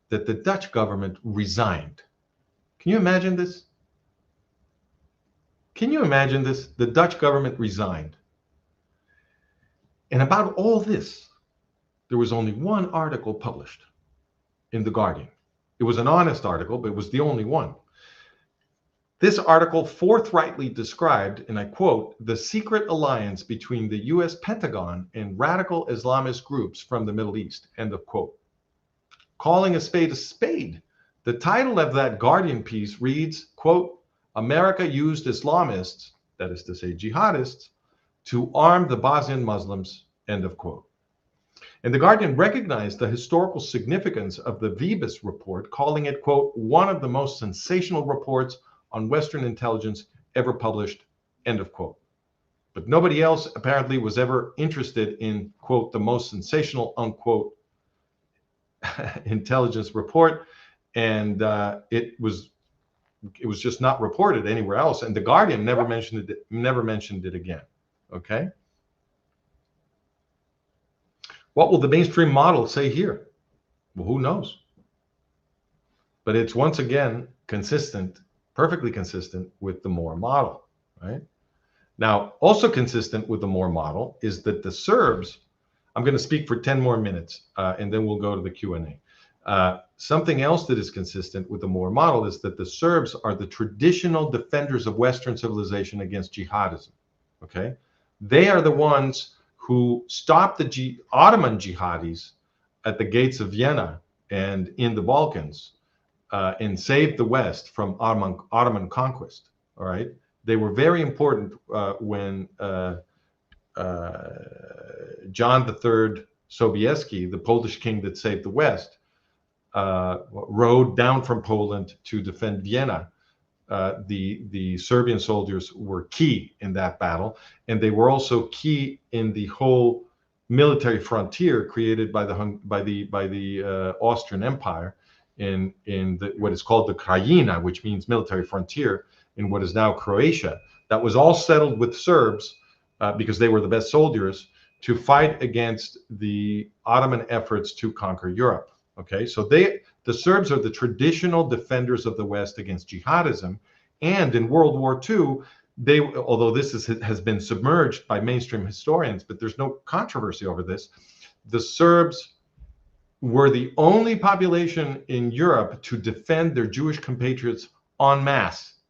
that the Dutch government resigned. Can you imagine this? Can you imagine this? The Dutch government resigned. And about all this, there was only one article published in The Guardian. It was an honest article, but it was the only one. This article forthrightly described, and I quote, the secret alliance between the US Pentagon and radical Islamist groups from the Middle East, end of quote. Calling a spade, the title of that Guardian piece reads, quote, America used Islamists, that is to say jihadists, to arm the Bosnian Muslims, end of quote. And the Guardian recognized the historical significance of the Wiebes report, calling it, quote, one of the most sensational reports on Western intelligence ever published, end of quote. But nobody else apparently was ever interested in, quote, the most sensational, unquote, intelligence report. And it was just not reported anywhere else. And the Guardian never mentioned it again. Okay. What will the mainstream model say here? Well, who knows? But it's once again consistent, perfectly consistent with the MOR model, right? Now, also consistent with the MOR model is that the Serbs, I'm going to speak for 10 more minutes, and then we'll go to the Q&A. Something else that is consistent with the MOR model is that the Serbs are the traditional defenders of Western civilization against jihadism, okay? They are the ones who stopped the Ottoman jihadis at the gates of Vienna and in the Balkans, and saved the West from Ottoman conquest. All right, they were very important when John III Sobieski, the Polish king that saved the West, rode down from Poland to defend Vienna. The Serbian soldiers were key in that battle, and they were also key in the whole military frontier created by the Austrian Empire in what is called the Krajina, which means military frontier, in what is now Croatia. That was all settled with Serbs because they were the best soldiers to fight against the Ottoman efforts to conquer Europe. Okay, so the Serbs are the traditional defenders of the West against jihadism, and in World War II, although this has been submerged by mainstream historians, but there's no controversy over this, the Serbs were the only population in Europe to defend their Jewish compatriots en masse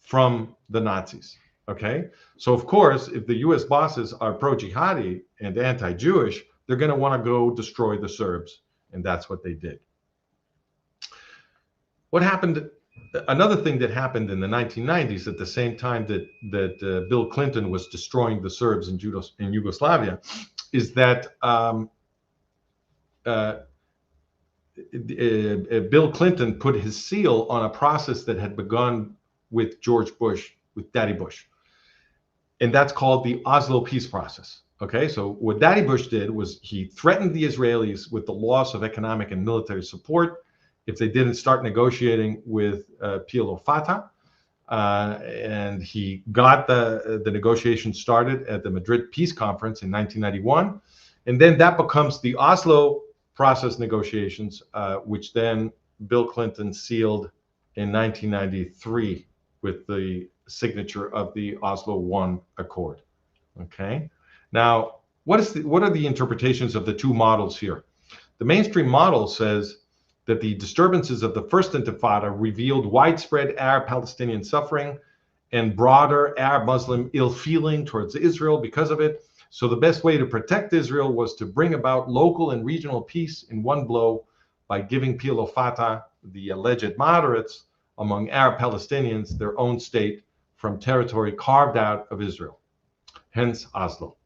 from the Nazis. Okay, so of course, if the US bosses are pro-jihadi and anti-Jewish, they're going to want to go destroy the Serbs, and that's what they did. What happened another thing that happened in the 1990s, at the same time that Bill Clinton was destroying the Serbs in Yugoslavia, is that Bill Clinton put his seal on a process that had begun with George Bush, with Daddy Bush. And that's called the Oslo peace process. Okay, so what Daddy Bush did was he threatened the Israelis with the loss of economic and military support if they didn't start negotiating with PLO Fatah. And he got the negotiations started at the Madrid Peace Conference in 1991. And then that becomes the Oslo process negotiations, which then Bill Clinton sealed in 1993 with the signature of the Oslo I Accord. Okay. Now, what are the interpretations of the two models here? The mainstream model says that the disturbances of the First Intifada revealed widespread Arab-Palestinian suffering and broader Arab-Muslim ill-feeling towards Israel because of it. So the best way to protect Israel was to bring about local and regional peace in one blow by giving PLO Fatah, the alleged moderates among Arab Palestinians, their own state from territory carved out of Israel, hence Oslo.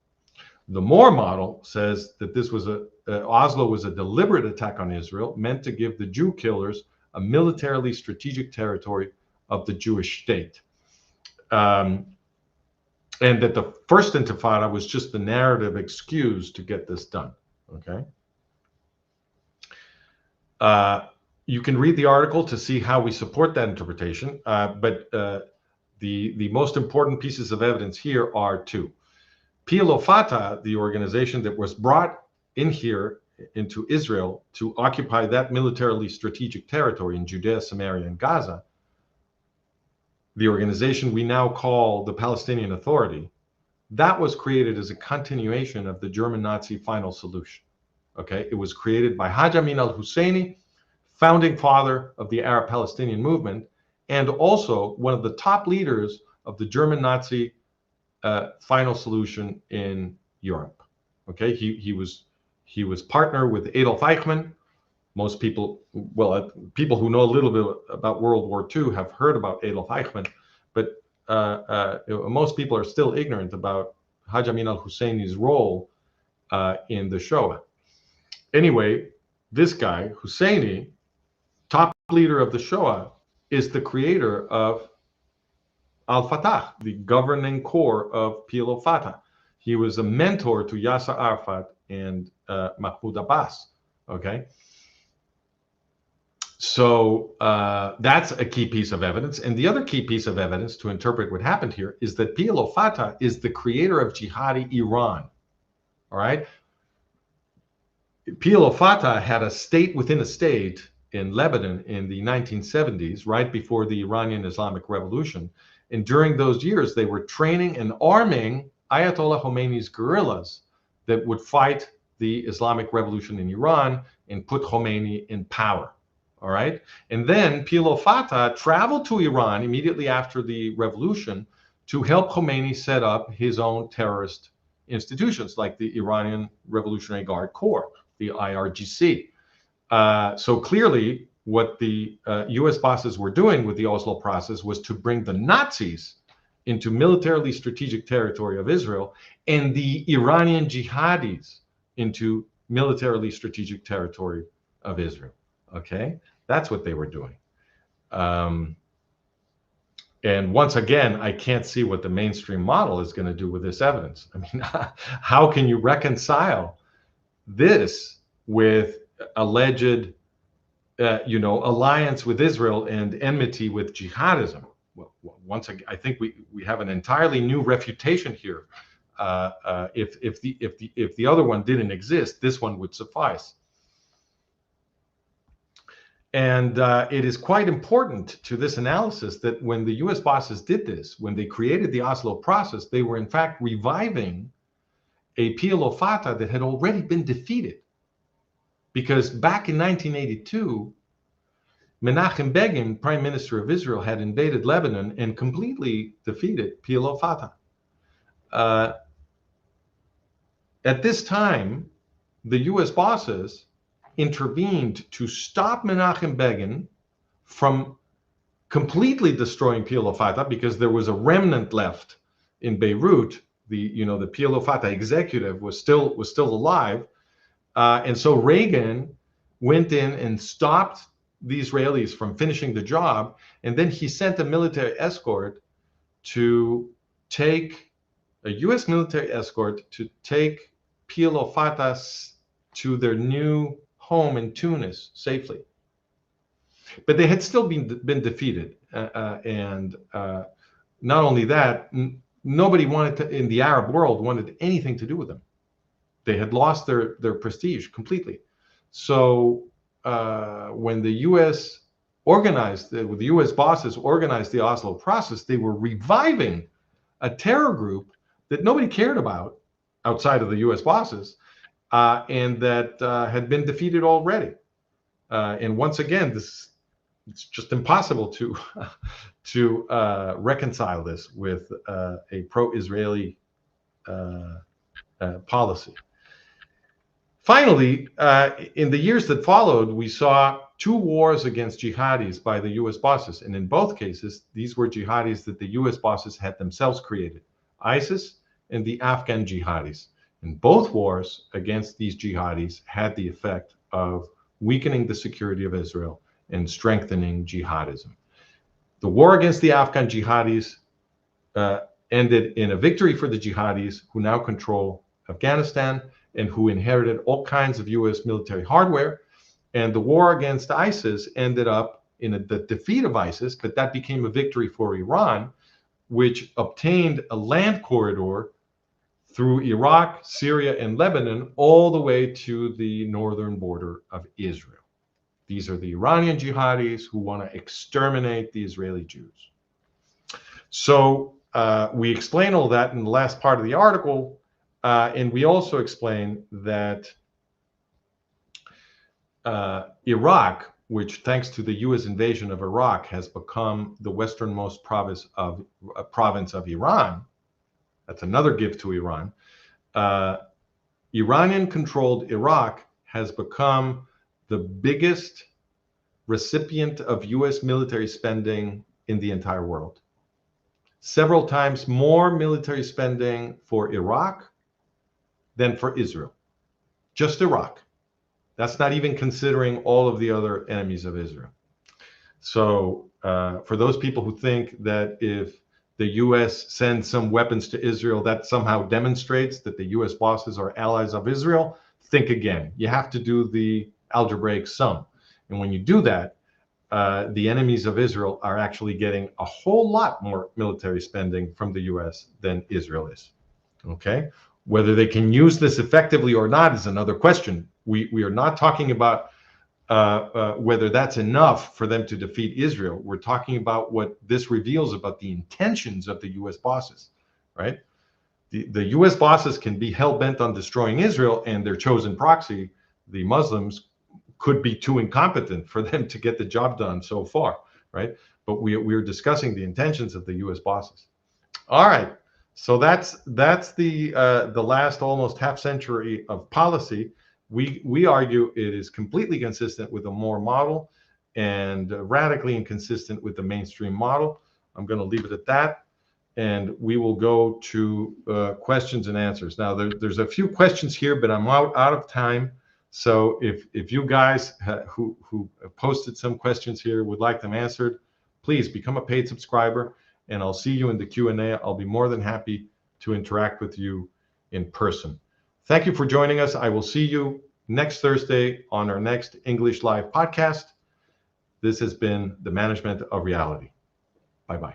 The MOR model says that this was Oslo was a deliberate attack on Israel meant to give the Jew killers a militarily strategic territory of the Jewish state. And that the First Intifada was just the narrative excuse to get this done. Okay. You can read the article to see how we support that interpretation, but the most important pieces of evidence here are two. PLO Fatah, the organization that was brought in here into Israel to occupy that militarily strategic territory in Judea, Samaria, and Gaza, the organization we now call the Palestinian Authority, that was created as a continuation of the German Nazi final solution. Okay, it was created by Haj Amin al-Husseini, founding father of the Arab Palestinian movement, and also one of the top leaders of the German Nazi final solution in Europe. Okay, he was partner with Adolf Eichmann. Most people, well, people who know a little bit about World War II have heard about Adolf Eichmann, but most people are still ignorant about Haj Amin al-Husseini's role in the Shoah. Anyway, this guy, Husseini, top leader of the Shoah, is the creator of Al-Fatah, the governing core of PLO Fatah. He was a mentor to Yasser Arafat and Mahmoud Abbas. Okay. So that's a key piece of evidence. And the other key piece of evidence to interpret what happened here is that PLO Fatah is the creator of jihadi Iran. All right. PLO Fatah had a state within a state in Lebanon in the 1970s, right before the Iranian Islamic Revolution. And during those years, they were training and arming Ayatollah Khomeini's guerrillas that would fight the Islamic Revolution in Iran and put Khomeini in power. All right. And then PLO Fatah traveled to Iran immediately after the revolution to help Khomeini set up his own terrorist institutions like the Iranian Revolutionary Guard Corps, the IRGC. So clearly, what the US bosses were doing with the Oslo process was to bring the Nazis into militarily strategic territory of Israel and the Iranian jihadis into militarily strategic territory of Israel. Okay, that's what they were doing. And once again, I can't see what the mainstream model is going to do with this evidence. I mean, how can you reconcile this with alleged alliance with Israel and enmity with jihadism? Well, once again, I think we have an entirely new refutation here. If the other one didn't exist, this one would suffice. And it is quite important to this analysis that when the US bosses did this, when they created the Oslo process, they were in fact reviving a PLO Fatah that had already been defeated. Because back in 1982, Menachem Begin, Prime Minister of Israel, had invaded Lebanon and completely defeated PLO Fatah. At this time, the US bosses intervened to stop Menachem Begin from completely destroying PLO Fatah because there was a remnant left in Beirut. The PLO Fatah executive was still alive, and so Reagan went in and stopped the Israelis from finishing the job, and then he sent a military escort to take a U.S. military escort to take PLO Fatah to their new home in Tunis safely. But they had still been defeated, and not only that, nobody in the Arab world wanted anything to do with them. They had lost their prestige completely. So when the U.S. the U.S. bosses organized the Oslo process, they were reviving a terror group that nobody cared about outside of the U.S. bosses, and that had been defeated already. And once again, it's just impossible to reconcile this with a pro-Israeli policy. Finally, in the years that followed, we saw 2 wars against jihadis by the U.S. bosses. And in both cases, these were jihadis that the U.S. bosses had themselves created, ISIS and the Afghan jihadis. And both wars against these jihadis had the effect of weakening the security of Israel and strengthening jihadism. The war against the Afghan jihadis ended in a victory for the jihadis, who now control Afghanistan and who inherited all kinds of U.S. military hardware. And the war against ISIS ended up in the defeat of ISIS, but that became a victory for Iran, which obtained a land corridor through Iraq, Syria, and Lebanon, all the way to the northern border of Israel. These are the Iranian jihadis who want to exterminate the Israeli Jews. So we explain all that in the last part of the article, and we also explain that Iraq, which thanks to the U.S. invasion of Iraq has become the westernmost province of Iran. That's another gift to Iran. Iranian-controlled Iraq has become the biggest recipient of U.S. military spending in the entire world. Several times more military spending for Iraq than for Israel. Just Iraq. That's not even considering all of the other enemies of Israel. So for those people who think that if the U.S. sends some weapons to Israel, that somehow demonstrates that the U.S. bosses are allies of Israel, think again. You have to do the algebraic sum. And when you do that, the enemies of Israel are actually getting a whole lot more military spending from the U.S. than Israel is. Okay? Whether they can use this effectively or not is another question. We are not talking about whether that's enough for them to defeat Israel. We're talking about what this reveals about the intentions of the U.S. bosses, right? The U.S. bosses can be hell-bent on destroying Israel, and their chosen proxy, the Muslims, could be too incompetent for them to get the job done so far, right? But we're discussing the intentions of the U.S. bosses. All right, so that's the last almost half century of policy. We argue it is completely consistent with the MOR model and radically inconsistent with the mainstream model. I'm going to leave it at that, and we will go to questions and answers. Now, there's a few questions here, but I'm out of time. So if you guys who posted some questions here would like them answered, please become a paid subscriber, and I'll see you in the Q&A. I'll be more than happy to interact with you in person. Thank you for joining us. I will see you next Thursday on our next English Live podcast. This has been The Management of Reality.